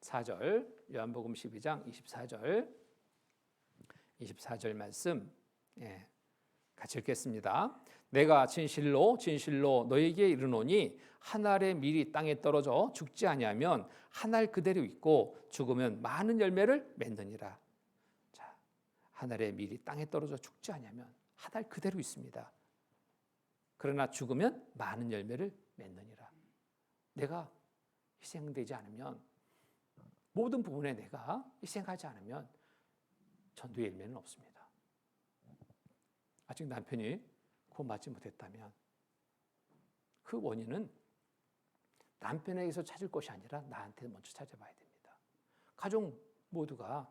24절, 요한복음 12장 24절 말씀, 같이 읽겠습니다. 내가 진실로 진실로 너에게 이르노니 한 알의 밀이 땅에 떨어져 죽지 아니하면 한 알 그대로 있고 죽으면 많은 열매를 맺느니라. 자, 한 알의 밀이 땅에 떨어져 죽지 아니하면 한 알 그대로 있습니다. 그러나 죽으면 많은 열매를 맺느니라. 내가 희생되지 않으면, 모든 부분에 내가 희생하지 않으면 전도의 열매는 없습니다. 아직 남편이 구원받지 못했다면 그 원인은 남편에게서 찾을 것이 아니라 나한테 먼저 찾아봐야 됩니다. 가족 모두가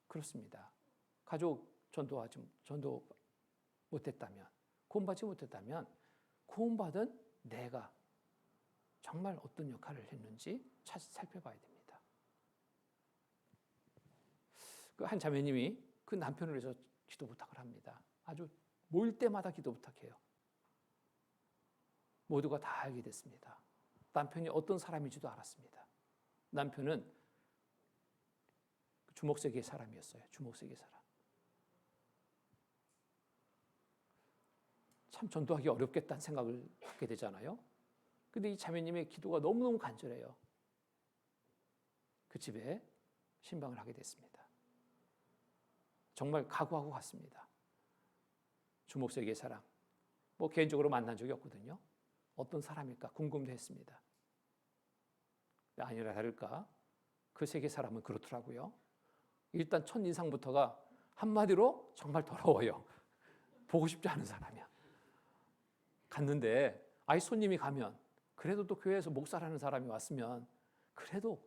그렇습니다. 가족 전도 못했다면, 구원받지 못했다면 구원받은 내가 정말 어떤 역할을 했는지 살펴봐야 됩니다. 그 한 자매님이 그 남편을 위해서 기도 부탁을 합니다. 아주 모일 때마다 기도 부탁해요. 모두가 다 알게 됐습니다. 남편이 어떤 사람인지도 알았습니다. 남편은 주먹세계 사람이었어요. 주먹세계 사람. 참 전도하기 어렵겠다는 생각을 갖게 되잖아요. 근데 이 자매님의 기도가 너무너무 간절해요. 그 집에 신방을 하게 됐습니다. 정말 각오하고 갔습니다. 주목세계의 사람. 뭐 개인적으로 만난 적이 없거든요. 어떤 사람일까 궁금도 했습니다. 아니라 다를까 그 세계 사람은 그렇더라고요. 일단 첫 인상부터가 한마디로 정말 더러워요. 보고 싶지 않은 사람이야. 갔는데 손님이 가면 그래도 또 교회에서 목사라는 사람이 왔으면 그래도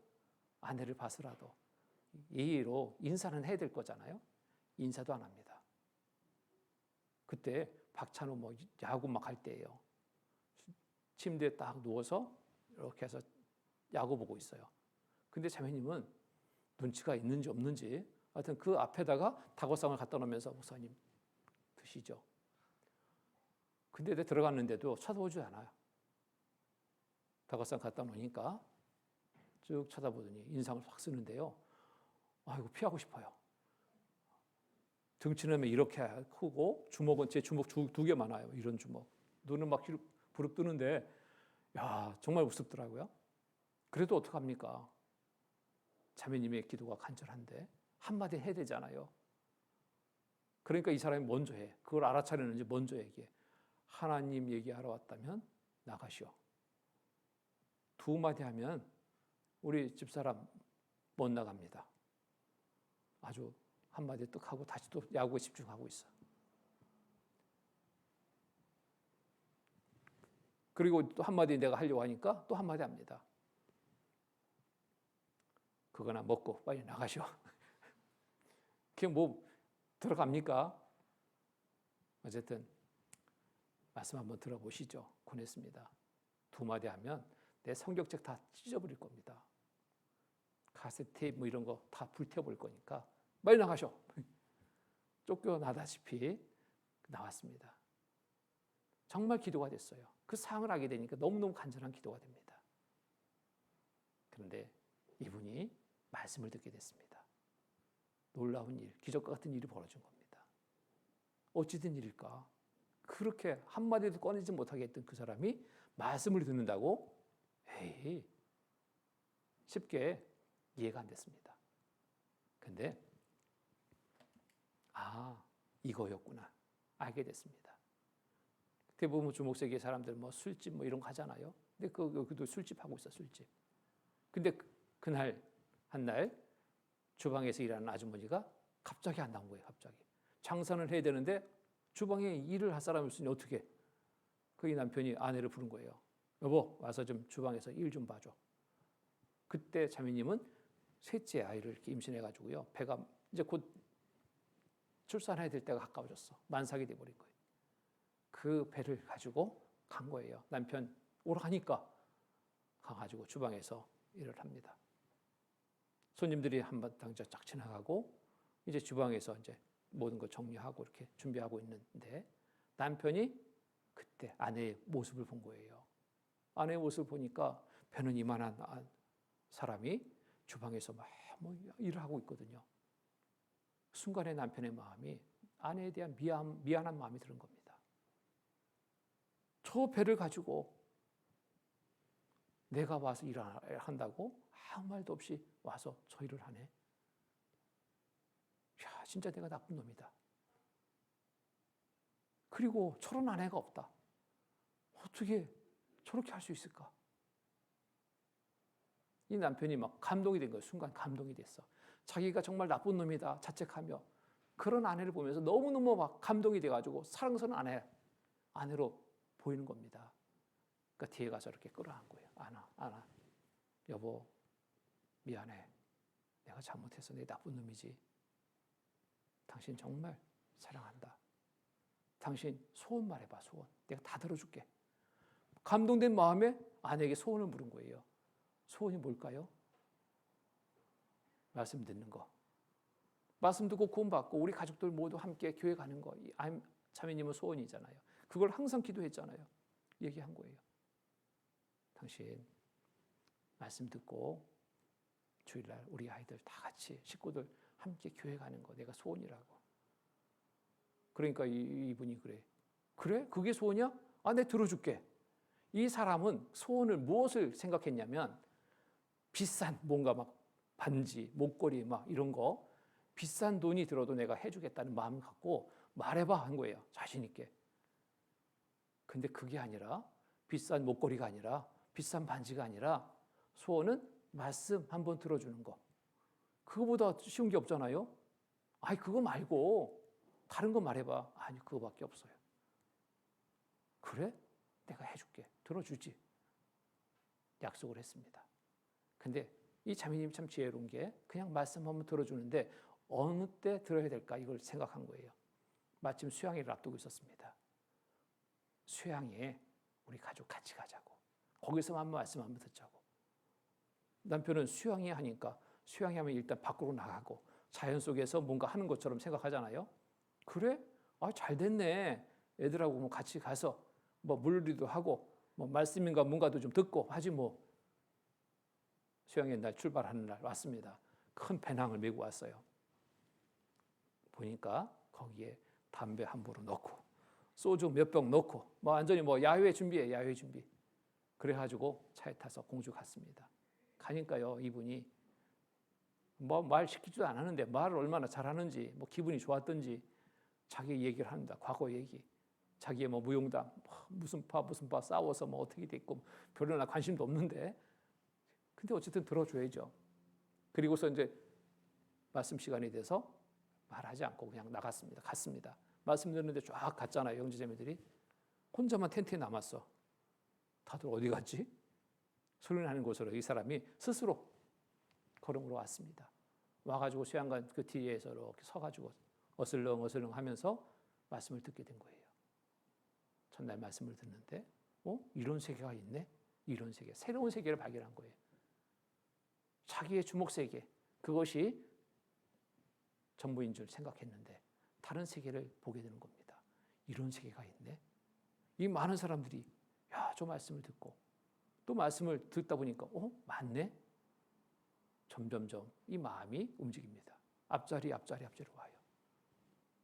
아내를 봐서라도 예의로 인사는 해야 될 거잖아요. 인사도 안 합니다. 그때 박찬호 뭐 야구 막 할 때예요. 침대에 딱 누워서 이렇게 해서 야구 보고 있어요. 근데 자매님은 눈치가 있는지 없는지 하여튼 그 앞에다가 다과상을 갖다 놓으면서 목사님 드시죠. 근데 내가 들어갔는데도 쳐다보지 않아요. 다과상 갖다 놓으니까 쭉 쳐다보더니 인상을 확 쓰는데요. 이거 피하고 싶어요. 등치는 이렇게 크고 주먹은 제 주먹 두 개 많아요. 이런 주먹. 눈은 막 부릅 뜨는데 정말 우습더라고요. 그래도 어떡합니까? 자매님의 기도가 간절한데 한마디 해야 되잖아요. 그러니까 이 사람이 먼저 해. 그걸 알아차리는지 먼저 얘기해. 하나님 얘기하러 왔다면 나가시오. 두 마디 하면 우리 집사람 못 나갑니다. 아주 한마디 뚝 하고 다시 또 야구에 집중하고 있어. 그리고 또 한마디 내가 하려고 하니까 또 한마디 합니다. 그거나 먹고 빨리 나가시오. 그게 뭐 들어갑니까? 어쨌든 말씀 한번 들어보시죠. 권했습니다. 두 마디 하면 내 성격책 다 찢어버릴 겁니다. 카세트 테이프 뭐 이런 거 다 불태워버릴 거니까 빨리 나가셔. 쫓겨나다시피 나왔습니다. 정말 기도가 됐어요. 그 사항을 알게 되니까 너무너무 간절한 기도가 됩니다. 그런데 이분이 말씀을 듣게 됐습니다. 놀라운 일, 기적과 같은 일이 벌어진 겁니다. 어찌된 일일까? 그렇게 한마디도 꺼내지 못하게 했던 그 사람이 말씀을 듣는다고? 에이, 쉽게 이해가 안 됐습니다. 근데 이거였구나 알게 됐습니다. 대부분 주목세계 사람들 뭐 술집 뭐 이런 거 하잖아요. 근데 그도 술집 하고 있어, 술집. 근데 그날 한날 주방에서 일하는 아주머니가 갑자기 안 나온 거예요. 갑자기 장사는 해야 되는데 주방에 일을 할 사람이 없으니 어떻게? 그 이 남편이 아내를 부른 거예요. 여보 와서 좀 주방에서 일 좀 봐줘. 그때 자매님은 셋째 아이를 이렇게 임신해가지고요. 배가 이제 곧 출산해야 될 때가 가까워졌어. 만삭이 돼버린 거예요. 그 배를 가지고 간 거예요. 남편 오러 가니까 가가지고 주방에서 일을 합니다. 손님들이 한바탕 쫙 지나가고 이제 주방에서 이제 모든 거 정리하고 이렇게 준비하고 있는데 남편이 그때 아내의 모습을 본 거예요. 아내의 모습을 보니까 배는 이만한 사람이 주방에서 막 일을 하고 있거든요. 순간에 남편의 마음이 아내에 대한 미안한 마음이 드는 겁니다. 저 배를 가지고 내가 와서 일을 한다고 아무 말도 없이 와서 저 일을 하네. 야, 진짜 내가 나쁜 놈이다. 그리고 저런 아내가 없다. 어떻게 저렇게 할 수 있을까? 이 남편이 막 감동이 된 거예요. 순간 감동이 됐어. 자기가 정말 나쁜 놈이다 자책하며 그런 아내를 보면서 너무너무 막 감동이 돼가지고 사랑스러운 아내로 보이는 겁니다. 그러니까 뒤에 가서 이렇게 끌어안은 거예요. 안아. 여보, 미안해. 내가 잘못해서 내 나쁜 놈이지. 당신 정말 사랑한다. 당신 소원 말해봐, 소원. 내가 다 들어줄게. 감동된 마음에 아내에게 소원을 물은 거예요. 소원이 뭘까요? 말씀 듣는 거. 말씀 듣고 구원받고 우리 가족들 모두 함께 교회 가는 거. 자매님은 소원이잖아요. 그걸 항상 기도했잖아요. 얘기한 거예요. 당신 말씀 듣고 주일날 우리 아이들 다 같이 식구들 함께 교회 가는 거 내가 소원이라고. 그러니까 이분이 그래? 그게 소원이야? 내가 들어줄게. 이 사람은 소원을 무엇을 생각했냐면 비싼 뭔가 막 반지, 목걸이 막 이런 거 비싼 돈이 들어도 내가 해주겠다는 마음을 갖고 말해봐 한 거예요. 자신 있게. 근데 그게 아니라 비싼 목걸이가 아니라 비싼 반지가 아니라 소원은 말씀 한번 들어주는 거. 그거보다 쉬운 게 없잖아요. 그거 말고 다른 거 말해봐. 아니 그거밖에 없어요. 그래? 내가 해줄게. 들어주지. 약속을 했습니다. 근데 이 자매님 참 지혜로운 게 그냥 말씀 한번 들어주는데 어느 때 들어야 될까 이걸 생각한 거예요. 마침 수양회를 앞두고 있었습니다. 수양회에 우리 가족 같이 가자고. 거기서만 말씀 한번 듣자고. 남편은 수양회 하니까 수양회 하면 일단 밖으로 나가고 자연 속에서 뭔가 하는 것처럼 생각하잖아요. 그래? 잘 됐네. 애들하고 같이 가서 물놀이도 하고 말씀인가 뭔가도 좀 듣고 하지 뭐. 수양회 날 출발하는 날 왔습니다. 큰 배낭을 메고 왔어요. 보니까 거기에 담배 한 보루 넣고 소주 몇 병 넣고 완전히 야외 준비해. 야외 준비. 그래가지고 차에 타서 공주 갔습니다. 가니까요 이분이 말 시키지도 않았는데 말을 얼마나 잘하는지 기분이 좋았던지 자기 얘기를 합니다. 과거 얘기. 자기의 무용담 무슨 파 싸워서 어떻게 됐고 별로 관심도 없는데 근데 어쨌든 들어줘야죠. 그리고서 이제 말씀 시간이 돼서 말하지 않고 그냥 나갔습니다. 갔습니다. 말씀 듣는데 쫙 갔잖아요. 형제자매들이. 혼자만 텐트에 남았어. 다들 어디 갔지? 소리 나는 곳으로 이 사람이 스스로 걸음으로 왔습니다. 와가지고 수양관 그 뒤에서 이렇게 서가지고 어슬렁어슬렁 하면서 말씀을 듣게 된 거예요. 첫날 말씀을 듣는데 이런 세계가 있네? 이런 세계. 새로운 세계를 발견한 거예요. 자기의 주목 세계. 그것이 전부인 줄 생각했는데 다른 세계를 보게 되는 겁니다. 이런 세계가 있네? 이 많은 사람들이 저 말씀을 듣고 또 말씀을 듣다 보니까 맞네? 점점점 이 마음이 움직입니다. 앞자리로 와요.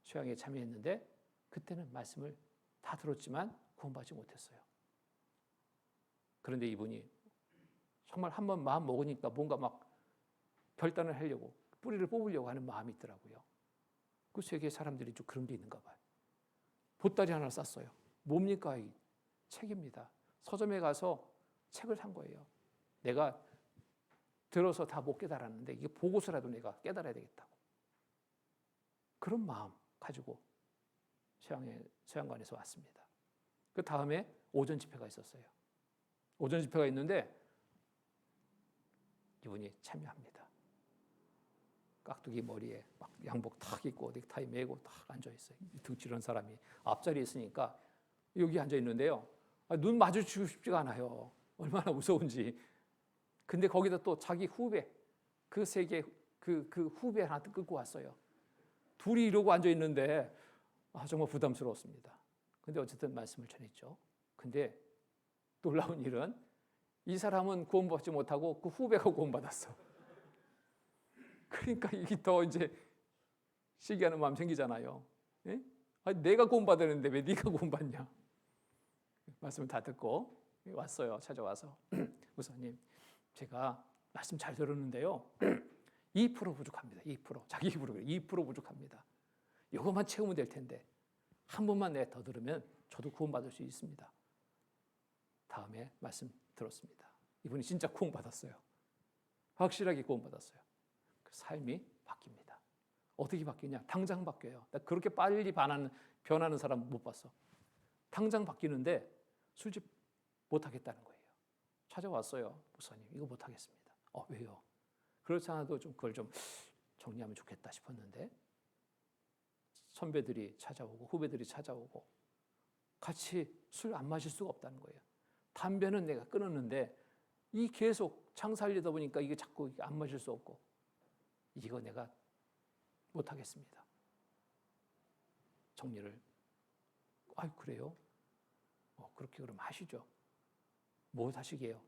수양에 참여했는데 그때는 말씀을 다 들었지만 구원받지 못했어요. 그런데 이분이 정말 한번 마음 먹으니까 뭔가 막 결단을 하려고 뿌리를 뽑으려고 하는 마음이 있더라고요. 그 세계의 사람들이 좀 그런 게 있는가 봐요. 보따리 하나 쌌어요. 뭡니까? 이 책입니다. 서점에 가서 책을 산 거예요. 내가 들어서 다 못 깨달았는데 이게 보고서라도 내가 깨달아야 되겠다고. 그런 마음 가지고 수양관에서 왔습니다. 그 다음에 오전 집회가 있었어요. 오전 집회가 있는데 이분이 참여합니다. 깍두기 머리에 막 양복 탁 입고 넥타이 메고 탁 앉아있어요. 등치런 사람이 앞자리에 있으니까 여기 앉아있는데요. 눈 마주치고 싶지가 않아요. 얼마나 무서운지. 근데 거기다 또 자기 후배, 그 세계 그 후배 하나 끌고 왔어요. 둘이 이러고 앉아있는데 정말 부담스러웠습니다. 근데 어쨌든 말씀을 전했죠. 근데 놀라운 일은 이 사람은 구원받지 못하고 그 후배가 구원받았어. 그러니까 이게 더 이제 시기하는 마음 생기잖아요. 예? 아니, 내가 구원받았는데 왜 네가 구원받냐? 말씀을 다 듣고 왔어요. 찾아와서 목사님, 제가 말씀 잘 들었는데요. 2% 부족합니다. 2%. 자기 입으로 그래요. 2% 부족합니다. 이것만 채우면 될 텐데 한 번만 내가 더 들으면 저도 구원받을 수 있습니다. 다음에 말씀 들었습니다. 이분이 진짜 구원받았어요. 확실하게 구원받았어요. 그 삶이 바뀝니다. 어떻게 바뀌냐? 당장 바뀌어요. 나 그렇게 빨리 변하는 사람 못 봤어. 당장 바뀌는데 술집 못하겠다는 거예요. 찾아왔어요. 목사님, 이거 못하겠습니다. 왜요? 그렇지 않아도 좀 그걸 좀 정리하면 좋겠다 싶었는데 선배들이 찾아오고 후배들이 찾아오고 같이 술 안 마실 수가 없다는 거예요. 담배는 내가 끊었는데 이 계속 창살리다 보니까 이게 자꾸 안 마실 수 없고 이거 내가 못하겠습니다. 정리를. 그래요? 그렇게 그럼 하시죠. 뭐 하시게요?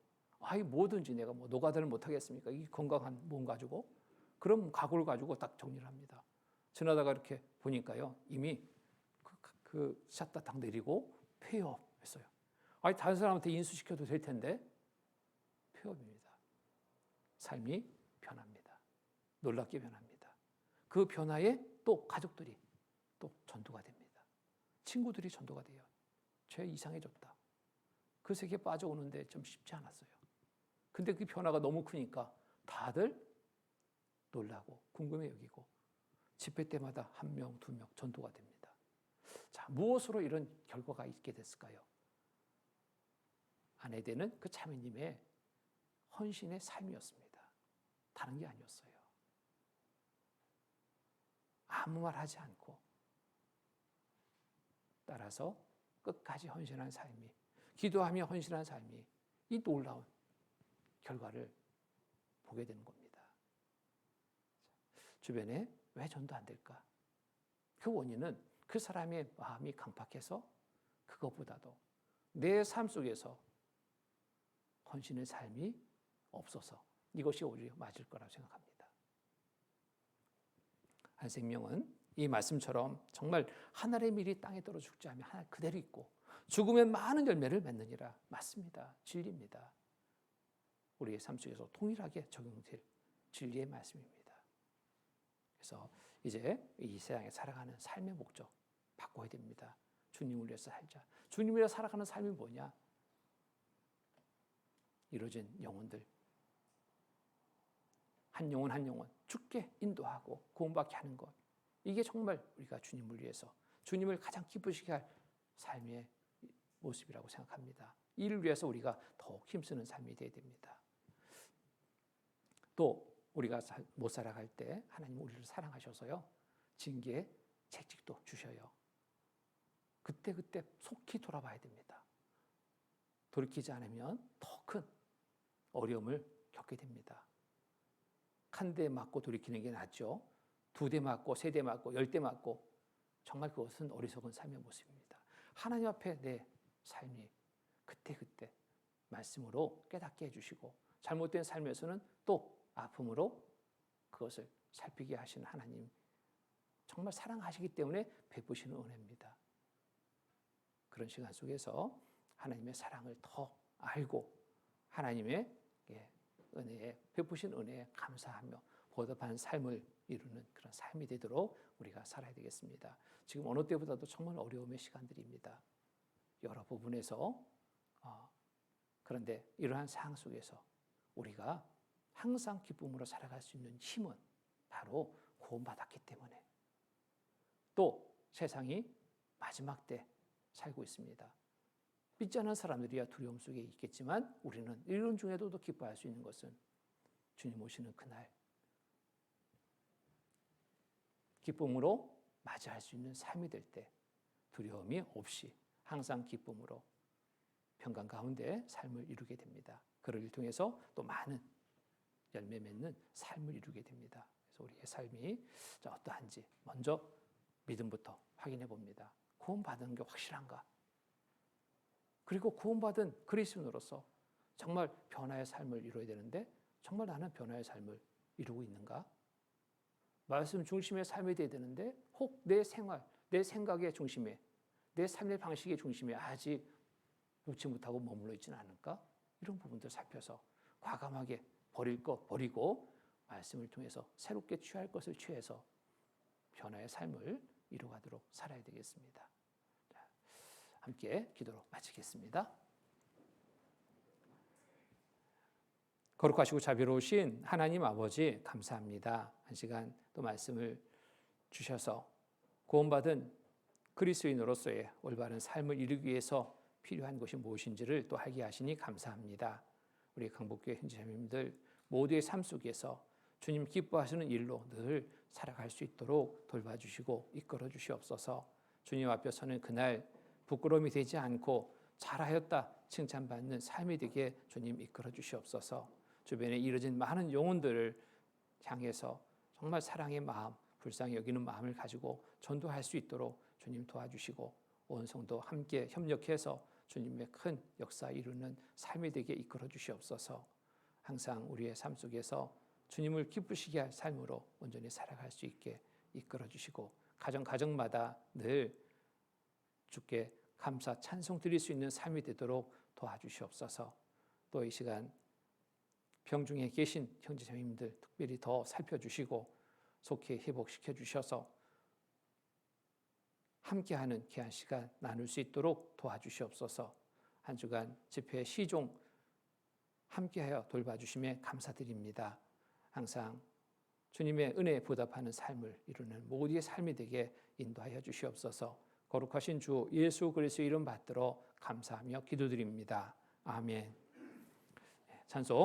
뭐든지 내가 뭐 노가다를 못하겠습니까? 이 건강한 몸 가지고. 그럼 각오를 가지고 딱 정리를 합니다. 지나다가 이렇게 보니까요. 이미 그 샷다 딱 내리고 폐업했어요. 다른 사람한테 인수시켜도 될 텐데 폐업입니다. 삶이 변합니다. 놀랍게 변합니다. 그 변화에 또 가족들이 또 전도가 됩니다. 친구들이 전도가 돼요. 죄 이상해졌다. 그 세계에 빠져오는데 좀 쉽지 않았어요. 근데 그 변화가 너무 크니까 다들 놀라고 궁금해 여기고 집회 때마다 1명, 2명 전도가 됩니다. 자, 무엇으로 이런 결과가 있게 됐을까요? 아내 되는 그 자매님의 헌신의 삶이었습니다. 다른 게 아니었어요. 아무 말 하지 않고 따라서 끝까지 헌신한 삶이, 기도하며 헌신한 삶이 이 놀라운 결과를 보게 되는 겁니다. 주변에 왜 전도 안 될까? 그 원인은 그 사람의 마음이 강팍해서 그것보다도 내 삶 속에서 헌신의 삶이 없어서 이것이 오히려 맞을 거라고 생각합니다. 한 생명은 이 말씀처럼 정말 하늘의 밀이 땅에 떨어 죽지 않으면 하늘 그대로 있고 죽으면 많은 열매를 맺느니라. 맞습니다. 진리입니다. 우리의 삶 속에서 동일하게 적용될 진리의 말씀입니다. 그래서 이제 이 세상에 살아가는 삶의 목적 바꿔야 됩니다. 주님을 위해서 살자. 주님을 위해서 살아가는 삶이 뭐냐? 이루어진 영혼들, 한 영혼 한 영혼 죽게 인도하고 구원받게 하는 것, 이게 정말 우리가 주님을 위해서 주님을 가장 기쁘시게 할 삶의 모습이라고 생각합니다. 이를 위해서 우리가 더욱 힘쓰는 삶이 되어야 됩니다. 또 우리가 못 살아갈 때 하나님 우리를 사랑하셔서요, 징계, 채찍도 주셔요. 그때 속히 돌아봐야 됩니다. 돌이키지 않으면 더 큰 어려움을 겪게 됩니다. 한 대 맞고 돌이키는 게 낫죠. 2대 맞고 3대 맞고 10대 맞고, 정말 그것은 어리석은 삶의 모습입니다. 하나님 앞에 내 삶이 그때 말씀으로 깨닫게 해주시고 잘못된 삶에서는 또 아픔으로 그것을 살피게 하시는 하나님, 정말 사랑하시기 때문에 베푸시는 은혜입니다. 그런 시간 속에서 하나님의 사랑을 더 알고 하나님의 은혜에, 베푸신 은혜에 감사하며 보답하는 삶을 이루는 그런 삶이 되도록 우리가 살아야 되겠습니다. 지금 어느 때보다도 정말 어려움의 시간들입니다. 여러 부분에서 그런데 이러한 상황 속에서 우리가 항상 기쁨으로 살아갈 수 있는 힘은 바로 구원받았기 때문에, 또 세상이 마지막 때 살고 있습니다. 믿지 않는 사람들이야 두려움 속에 있겠지만 우리는 이런 중에도 더 기뻐할 수 있는 것은 주님 오시는 그날 기쁨으로 맞이할 수 있는 삶이 될 때 두려움이 없이 항상 기쁨으로 평강 가운데 삶을 이루게 됩니다. 그를 통해서 또 많은 열매 맺는 삶을 이루게 됩니다. 그래서 우리의 삶이 어떠한지 먼저 믿음부터 확인해 봅니다. 구원받은 게 확실한가? 그리고 구원받은 그리스도인으로서 정말 변화의 삶을 이루어야 되는데 정말 나는 변화의 삶을 이루고 있는가? 말씀 중심의 삶이 되어야 되는데 혹 내 생활, 내 생각의 중심에, 내 삶의 방식의 중심에 아직 놓지 못하고 머물러 있지는 않을까? 이런 부분들 살펴서 과감하게 버릴 것 버리고 말씀을 통해서 새롭게 취할 것을 취해서 변화의 삶을 이루어가도록 살아야 되겠습니다. 자, 함께 기도로 마치겠습니다. 거룩하시고 자비로우신 하나님 아버지 감사합니다. 한 시간 또 말씀을 주셔서 구원받은 그리스도인으로서의 올바른 삶을 이루기 위해서 필요한 것이 무엇인지를 또 알게 하시니 감사합니다. 우리 강복교회 형제자매님들 모두의 삶 속에서 주님 기뻐하시는 일로 늘 살아갈 수 있도록 돌봐주시고 이끌어 주시옵소서. 주님 앞에 서는 그날 부끄러움이 되지 않고 잘하였다 칭찬받는 삶이 되게 주님 이끌어 주시옵소서. 주변에 이루어진 많은 영혼들을 향해서 정말 사랑의 마음, 불쌍히 여기는 마음을 가지고 전도할 수 있도록 주님 도와주시고 온 성도 함께 협력해서 주님의 큰 역사 이루는 삶이 되게 이끌어 주시옵소서. 항상 우리의 삶 속에서 주님을 기쁘시게 할 삶으로 온전히 살아갈 수 있게 이끌어 주시고 가정마다 늘 주께 감사 찬송 드릴 수 있는 삶이 되도록 도와주시옵소서. 또 이 시간 병중에 계신 형제자매님들 특별히 더 살펴주시고 속히 회복시켜 주셔서 함께하는 귀한 시간 나눌 수 있도록 도와주시옵소서. 한 주간 집회 시종 함께하여 돌봐주심에 감사드립니다. 항상 주님의 은혜에 보답하는 삶을 이루는 모두의 삶이 되게 인도하여 주시옵소서. 거룩하신 주 예수 그리스도의 이름 받들어 감사하며 기도드립니다. 아멘. 찬송